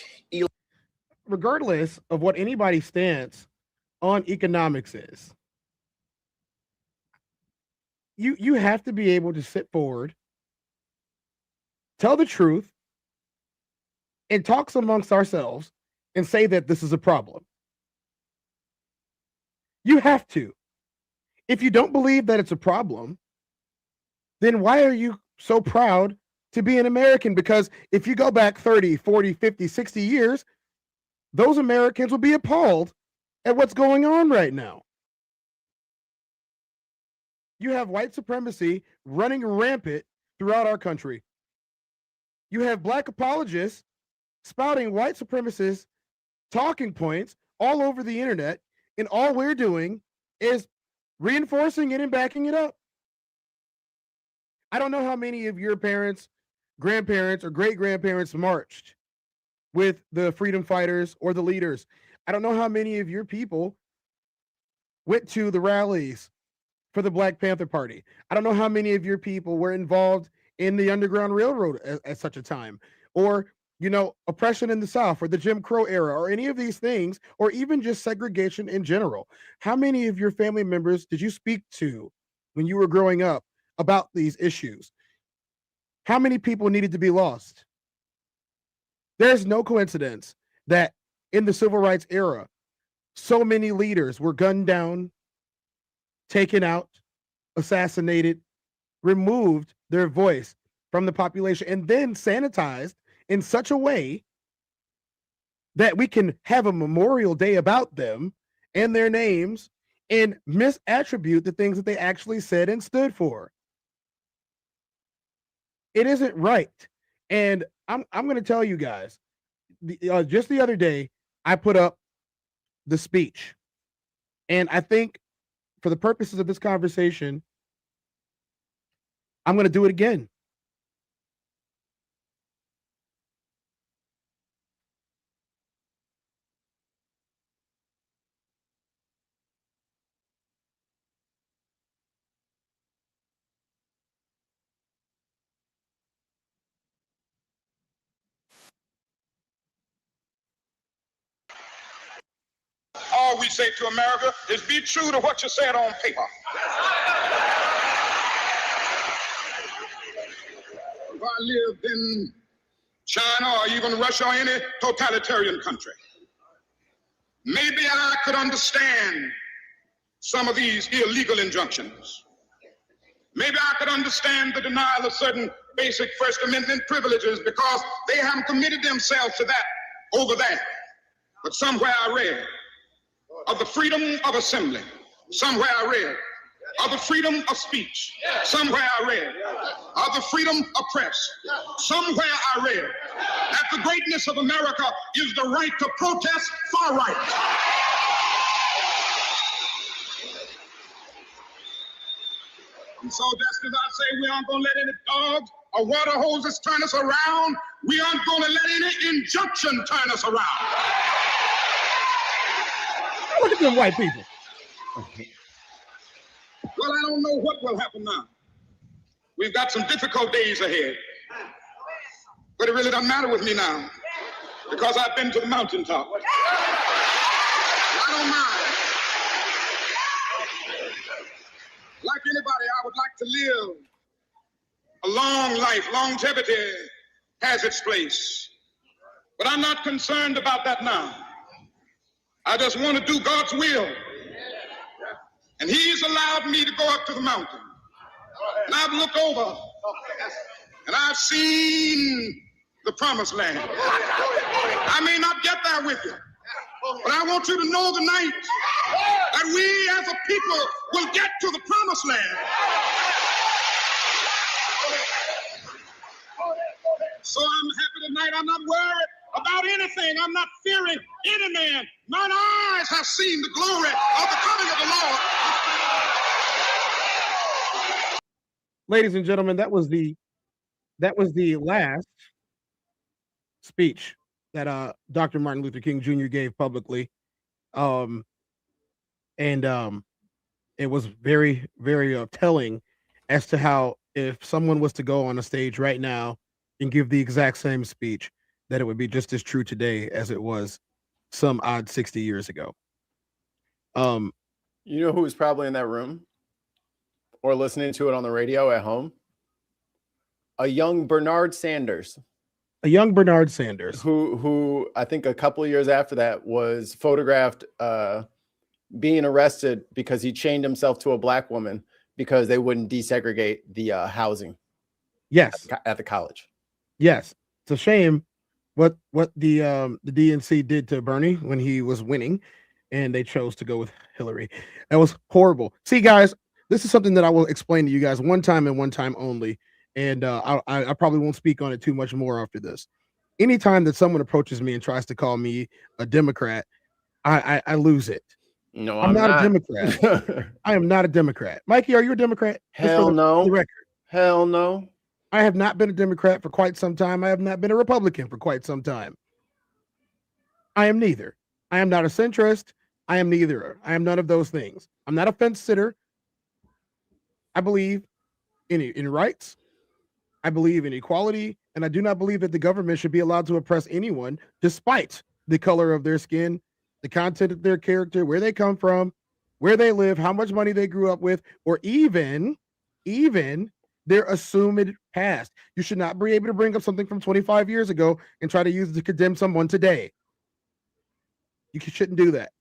Speaker 2: Regardless of what anybody's stance on economics is, you have to be able to sit forward, tell the truth, and talk amongst ourselves and say that this is a problem. You have to. If you don't believe that it's a problem, then why are you so proud to be an American? Because if you go back 30, 40, 50, 60 years, those Americans will be appalled at what's going on right now. You have white supremacy running rampant throughout our country. You have Black apologists spouting white supremacist talking points all over the internet, and all we're doing is reinforcing it and backing it up. I don't know how many of your parents, grandparents, or great-grandparents marched with the freedom fighters or the leaders. I don't know how many of your people went to the rallies for the Black Panther Party. I don't know how many of your people were involved in the Underground Railroad at such a time, or oppression in the South, or the Jim Crow era, or any of these things, or even just segregation in general. How many of your family members did you speak to when you were growing up about these issues? How many people needed to be lost? There's no coincidence that in the civil rights era, so many leaders were gunned down, taken out, assassinated, removed their voice from the population, and then sanitized in such a way that we can have a memorial day about them and their names and misattribute the things that they actually said and stood for. It isn't right. And I'm going to tell you guys, just the other day, I put up the speech. And I think for the purposes of this conversation, I'm going to do it again.
Speaker 14: All we say to America is be true to what you said on paper. If I lived in China or even Russia or any totalitarian country, maybe I could understand some of these illegal injunctions. Maybe I could understand the denial of certain basic First Amendment privileges because they haven't committed themselves to that over there. But somewhere I read of the freedom of assembly. Somewhere I read of the freedom of speech. Somewhere I read of the freedom of press. Somewhere I read that the greatness of America is the right to protest far right. And so just as I say, we aren't going to let any dogs or water hoses turn us around, we aren't going to let any injunction turn us around.
Speaker 2: Look at them white people.
Speaker 14: Well, I don't know what will happen now. We've got some difficult days ahead. But it really doesn't matter with me now because I've been to the mountaintop. I don't mind. anybody, I would like to live a long life. Longevity has its place. But I'm not concerned about that now. I just want to do God's will. And he's allowed me to go up to the mountain. And I've looked over and I've seen the promised land. I may not get there with you, but I want you to know tonight that we as a people will get to the promised land. So I'm happy tonight. I'm not worried about anything. I'm not fearing any man. Mine eyes have seen the glory of the coming of the Lord.
Speaker 2: Ladies and gentlemen, that was the last speech that Dr. Martin Luther King Jr. gave publicly. It was very, very telling as to how if someone was to go on a stage right now and give the exact same speech, that it would be just as true today as it was some odd 60 years ago.
Speaker 3: You know who was probably in that room or listening to it on the radio at home? A young Bernard Sanders.
Speaker 2: A young Bernard Sanders.
Speaker 3: Who I think a couple of years after that was photographed being arrested because he chained himself to a black woman because they wouldn't desegregate the housing.
Speaker 2: Yes.
Speaker 3: At the college.
Speaker 2: Yes. It's a shame what the DNC did to Bernie when he was winning and they chose to go with Hillary. That was horrible. See, guys, this is something that I will explain to you guys one time and one time only. And I probably won't speak on it too much more after this. Anytime that someone approaches me and tries to call me a Democrat, I lose it.
Speaker 3: No,
Speaker 2: I'm not a Democrat. I am not a Democrat. Mikey, are you a Democrat?
Speaker 3: Hell no.
Speaker 2: For the record.
Speaker 3: Hell no.
Speaker 2: I have not been a Democrat for quite some time. I have not been a Republican for quite some time. I am neither. I am not a centrist. I am neither. I am none of those things. I'm not a fence sitter. I believe in rights. I believe in equality, and I do not believe that the government should be allowed to oppress anyone despite the color of their skin, the content of their character, where they come from, where they live, how much money they grew up with, or even their assumed past. You should not be able to bring up something from 25 years ago and try to use it to condemn someone today. You shouldn't do that.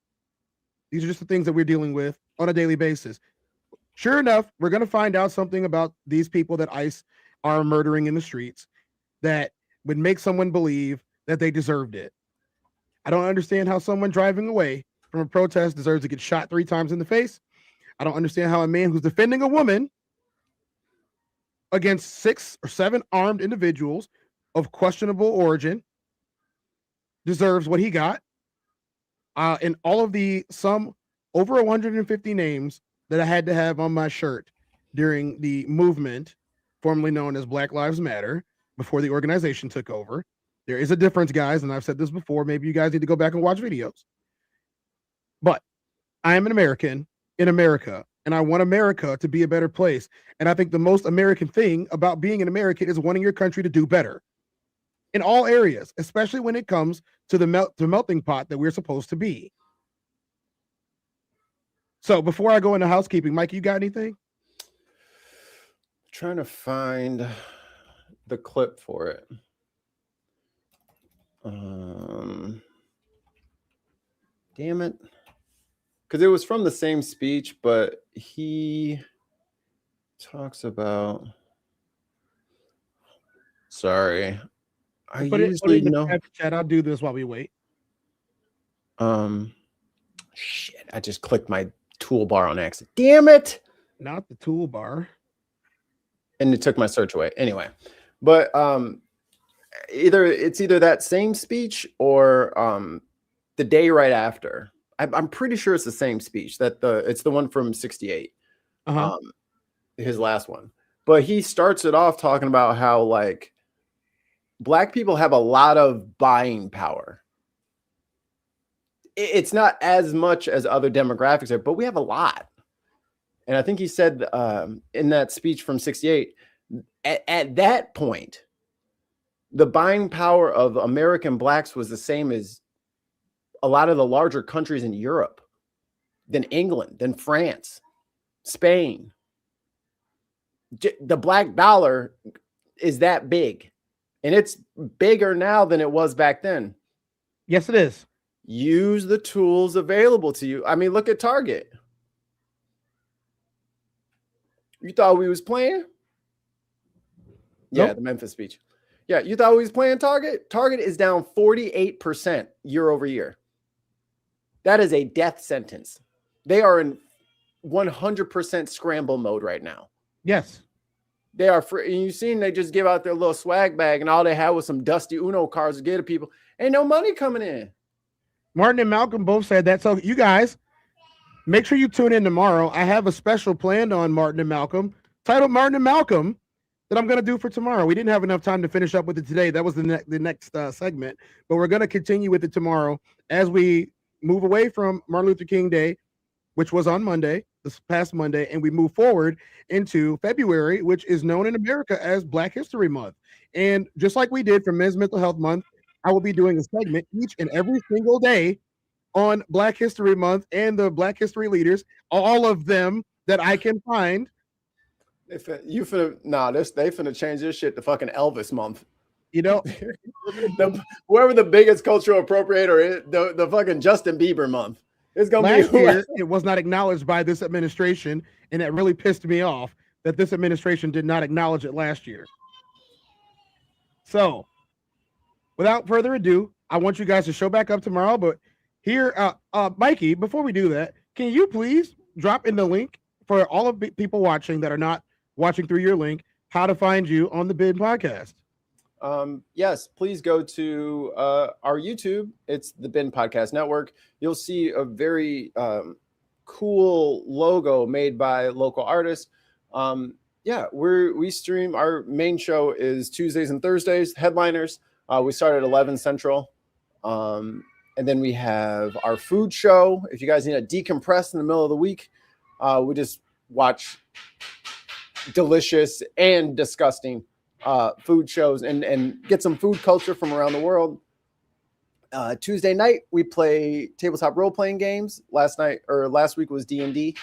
Speaker 2: These are just the things that we're dealing with on a daily basis. Sure enough, we're going to find out something about these people that ICE are murdering in the streets that would make someone believe that they deserved it. I don't understand how someone driving away from a protest deserves to get shot 3 times in the face. I don't understand how a man who's defending a woman against 6 or 7 armed individuals of questionable origin deserves what he got. And all of some over 150 names that I had to have on my shirt during the movement formerly known as Black Lives Matter, before the organization took over. There is a difference, guys, and I've said this before. Maybe you guys need to go back and watch videos. But I am an American in America, and I want America to be a better place. And I think the most American thing about being an American is wanting your country to do better in all areas, especially when it comes to the melting pot that we're supposed to be. So before I go into housekeeping, Mike, you got anything?
Speaker 3: Trying to find the clip for it. Damn it. Because it was from the same speech, but he talks about. Sorry. I usually know.
Speaker 2: Chat, I'll do this while we wait.
Speaker 3: Shit. I just clicked my toolbar on accident. Damn it.
Speaker 2: Not the toolbar.
Speaker 3: And it took my search away. Anyway, but either that same speech or the day right after. I'm pretty sure it's the same speech. It's the one from '68, his last one. But he starts it off talking about how like Black people have a lot of buying power. It's not as much as other demographics are, but we have a lot. And I think he said in that speech from '68, at that point, the buying power of American Blacks was the same as a lot of the larger countries in Europe, than England, than France, Spain. the black dollar is that big, and it's bigger now than it was back then.
Speaker 2: Yes, it is.
Speaker 3: Use the tools available to you. I mean, look at Target. You thought we was playing? Yeah,
Speaker 2: Nope.
Speaker 3: the Memphis speech. Yeah, you thought we was playing Target? Target is down 48% year over year. That is a death sentence. They are in 100% scramble mode right now.
Speaker 2: Yes.
Speaker 3: They are free. And you've seen they just give out their little swag bag, and all they had was some dusty Uno cards to get to people. Ain't no money coming in.
Speaker 2: Martin and Malcolm both said that. So you guys, make sure you tune in tomorrow. I have a special planned on Martin and Malcolm, titled Martin and Malcolm, that I'm going to do for tomorrow. We didn't have enough time to finish up with it today. That was the next segment, but we're going to continue with it tomorrow as we move away from Martin Luther King Day, which was on Monday, this past Monday, and we move forward into February, which is known in America as Black History Month. And just like we did for Men's Mental Health Month, I will be doing a segment each and every single day on Black History Month and the Black History leaders, all of them that I can find.
Speaker 3: They finna change this shit to fucking Elvis month.
Speaker 2: You know,
Speaker 3: whoever the biggest cultural appropriator is, the fucking Justin Bieber month. It's gonna
Speaker 2: last
Speaker 3: be
Speaker 2: year, it was not acknowledged by this administration, and that really pissed me off that this administration did not acknowledge it last year. So, without further ado, I want you guys to show back up tomorrow. But here, Mikey, before we do that, can you please drop in the link for all of the people watching that are not watching through your link, how to find you on the BIN podcast?
Speaker 3: Yes, please go to our YouTube. It's the BIN Podcast Network. You'll see a very cool logo made by local artists. We stream. Our main show is Tuesdays and Thursdays, headliners. We start at 11 Central. And then we have our food show. If you guys need to decompress in the middle of the week, we just watch delicious and disgusting food shows and get some food culture from around the world. Tuesday night we play tabletop role-playing games. Last week was D&D,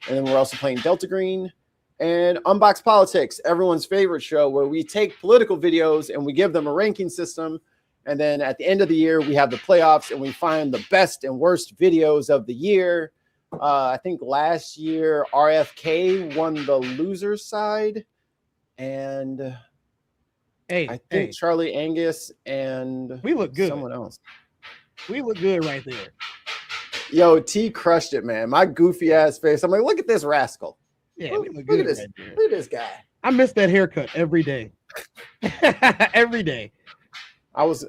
Speaker 3: and then we're also playing Delta Green and Unboxed Politics, everyone's favorite show, where we take political videos and we give them a ranking system, and then at the end of the year we have the playoffs and we find the best and worst videos of the year. I think last year RFK won the loser's side, and I think Charlie Angus and
Speaker 2: we look good.
Speaker 3: Someone else.
Speaker 2: We look good right there.
Speaker 3: Yo, T crushed it, man. My goofy ass face. I'm like, look at this rascal.
Speaker 2: Yeah,
Speaker 3: look,
Speaker 2: we look
Speaker 3: look
Speaker 2: good.
Speaker 3: at this.
Speaker 2: Right there.
Speaker 3: Look at this guy.
Speaker 2: I miss that haircut every day. Every day.
Speaker 3: I was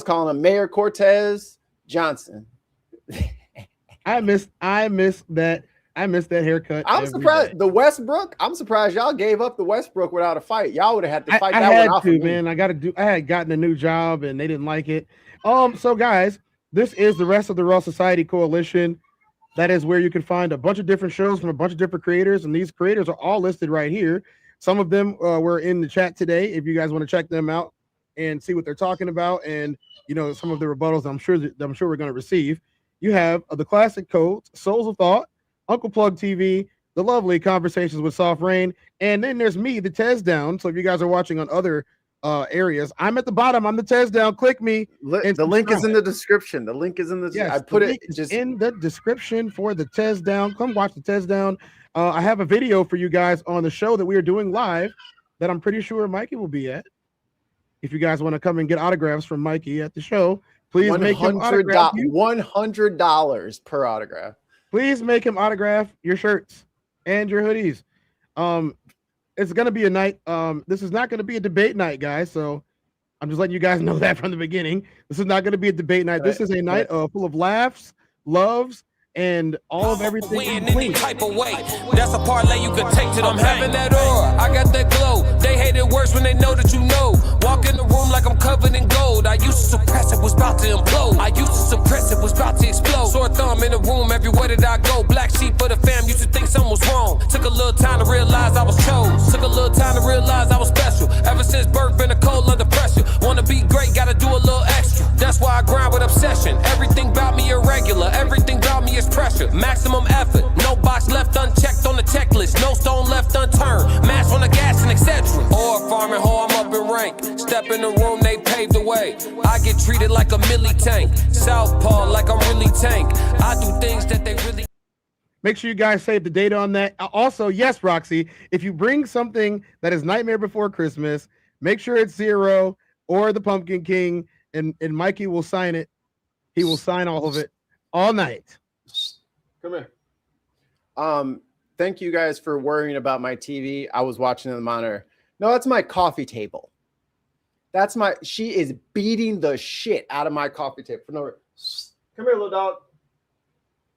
Speaker 3: calling him Mayor Cortez Johnson.
Speaker 2: I miss that haircut.
Speaker 3: I'm surprised
Speaker 2: day.
Speaker 3: the Westbrook. I'm surprised y'all gave up the Westbrook without a fight. Y'all would have had to fight
Speaker 2: I
Speaker 3: that
Speaker 2: had
Speaker 3: one off.
Speaker 2: to, man. I had gotten a new job and they didn't like it. So guys, this is the Rest of the Raw Society Coalition. That is where you can find a bunch of different shows from a bunch of different creators, and these creators are all listed right here. Some of them were in the chat today. If you guys want to check them out and see what they're talking about, and some of the rebuttals I'm sure we're going to receive. You have the Classic Codes, Souls of Thought, Uncle Plug TV, the lovely Conversations with Soft Rain, and then there's me, the Tez Down. So if you guys are watching on other areas, I'm at the bottom. I'm the Tez Down. Click me.
Speaker 3: The link is in the description. The link is in the.
Speaker 2: Yes,
Speaker 3: I put it
Speaker 2: just in the description for the Tez Down. Come watch the Tez Down. I have a video for you guys on the show that we are doing live that I'm pretty sure Mikey will be at. If you guys want to come and get autographs from Mikey at the show, please make him autograph you.
Speaker 3: $100 per autograph.
Speaker 2: Please make him autograph your shirts and your hoodies. It's gonna be a night. This is not gonna be a debate night, guys. So I'm just letting you guys know that from the beginning. This is not gonna be a debate night. This is a night full of laughs, loves, and all of everything.
Speaker 15: In any type of way, that's a parlay you could take to them. I'm having that aura, I got that glow. They hate it worse when they know that you know. Walk in the room like I'm covered in gold. I used to suppress it, was about to implode. I used to suppress it, was about to explode. Sore thumb in the room, everywhere that I go. Black sheep for the fam, used to think something was wrong. Took a little time to realize I was chose. Took a little time to realize I was special. Ever since birth, been a cold under pressure. Wanna be great, gotta do a little extra. That's why I grind with obsession. Everything about me irregular, everything about me is pressure. Maximum effort, no box left unchecked on the checklist. No stone left unturned. Master get treated like a milli tank. Southpaw like I'm really tank. I do things that they really.
Speaker 2: Make sure you guys save the date on that. Also, yes, Roxy, if you bring something that is Nightmare Before Christmas, make sure it's Zero or the Pumpkin King, and Mikey will sign it. He will sign all of it all night.
Speaker 3: Come here. Thank you guys for worrying about my TV. I was watching the monitor. No, that's my coffee table. She is beating the shit out of my coffee table. Come here, little dog.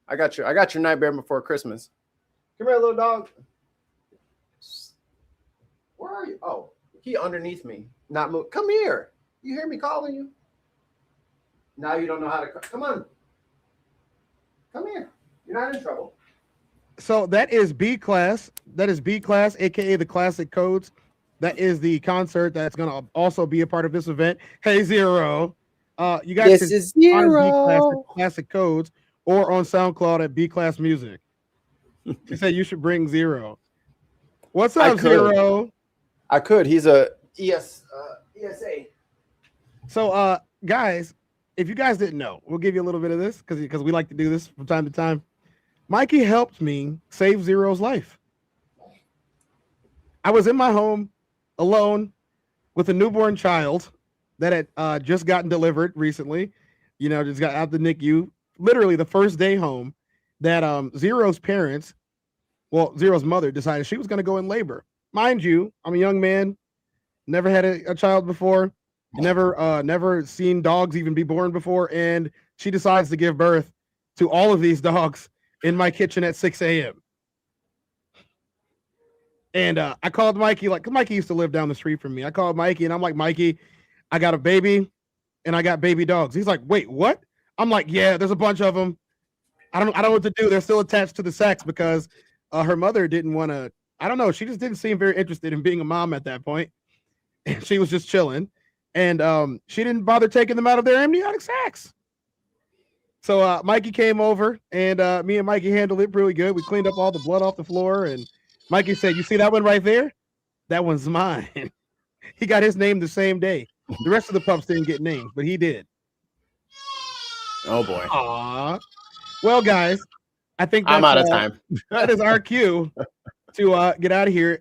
Speaker 3: I got your Nightmare Before Christmas. Come here, little dog. Where are you? Oh, he underneath me. Not move. Come here. You hear me calling you? Now you don't know how to come on. Come here. You're not in trouble.
Speaker 2: So that is B Class. That is B Class, aka the Classic Codes. That is the concert that's gonna also be a part of this event. Hey, Zero. You guys
Speaker 3: this is Zero.
Speaker 2: Classic Codes or on SoundCloud at B Class Music. He said you should bring Zero. What's up, Zero?
Speaker 3: I could. He's a ESA.
Speaker 2: So, guys, if you guys didn't know, we'll give you a little bit of this because we like to do this from time to time. Mikey helped me save Zero's life. I was in my home alone with a newborn child that had just gotten delivered recently. You know, just got out the NICU. Literally the first day home that Zero's parents, well, Zero's mother decided she was going to go in labor. Mind you, I'm a young man, never had a child before, never seen dogs even be born before, and she decides to give birth to all of these dogs in my kitchen at 6 a.m. And I called Mikey, like Mikey used to live down the street from me. I called Mikey and I'm like, Mikey, I got a baby and I got baby dogs. He's like, wait, what? I'm like, yeah, there's a bunch of them. I don't know what to do. They're still attached to the sacks because her mother didn't want to. I don't know. She just didn't seem very interested in being a mom at that point. And she was just chilling. And she didn't bother taking them out of their amniotic sacks. So Mikey came over and me and Mikey handled it really good. We cleaned up all the blood off the floor. And Mikey said, you see that one right there? That one's mine. He got his name the same day. The rest of the pups didn't get names, but he did.
Speaker 3: Oh boy.
Speaker 2: Aw. Well, guys, I think
Speaker 3: I'm out of time.
Speaker 2: That is our cue to get out of here.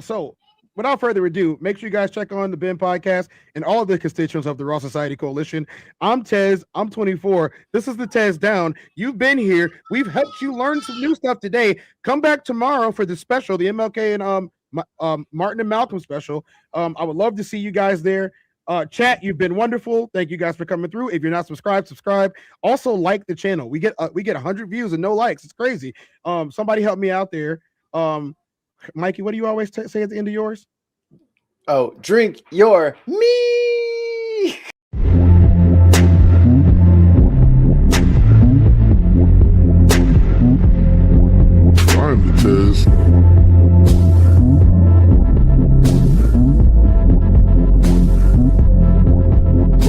Speaker 2: So without further ado, make sure you guys check on the BIM podcast and all of the constituents of the Raw Society Coalition. I'm Tez. I'm 24. This is the Tez Down. You've been here. We've helped you learn some new stuff today. Come back tomorrow for the special, the MLK and Martin and Malcolm special. I would love to see you guys there. Chat, you've been wonderful. Thank you guys for coming through. If you're not subscribed, subscribe. Also, like the channel. We get 100 views and no likes. It's crazy. Somebody help me out there. Mikey, what do you always say at the end of yours?
Speaker 3: Oh, drink your me.
Speaker 1: I'm the Tez.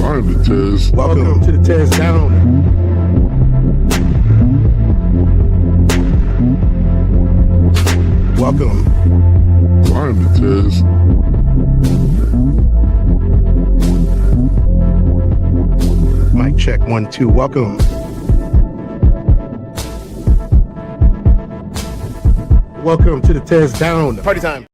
Speaker 1: I'm the Tez.
Speaker 2: Welcome to the Tez Down. Welcome.
Speaker 1: I'm the Tez.
Speaker 2: Mic check 1 2. Welcome. Welcome to the Tez Down.
Speaker 3: Party time.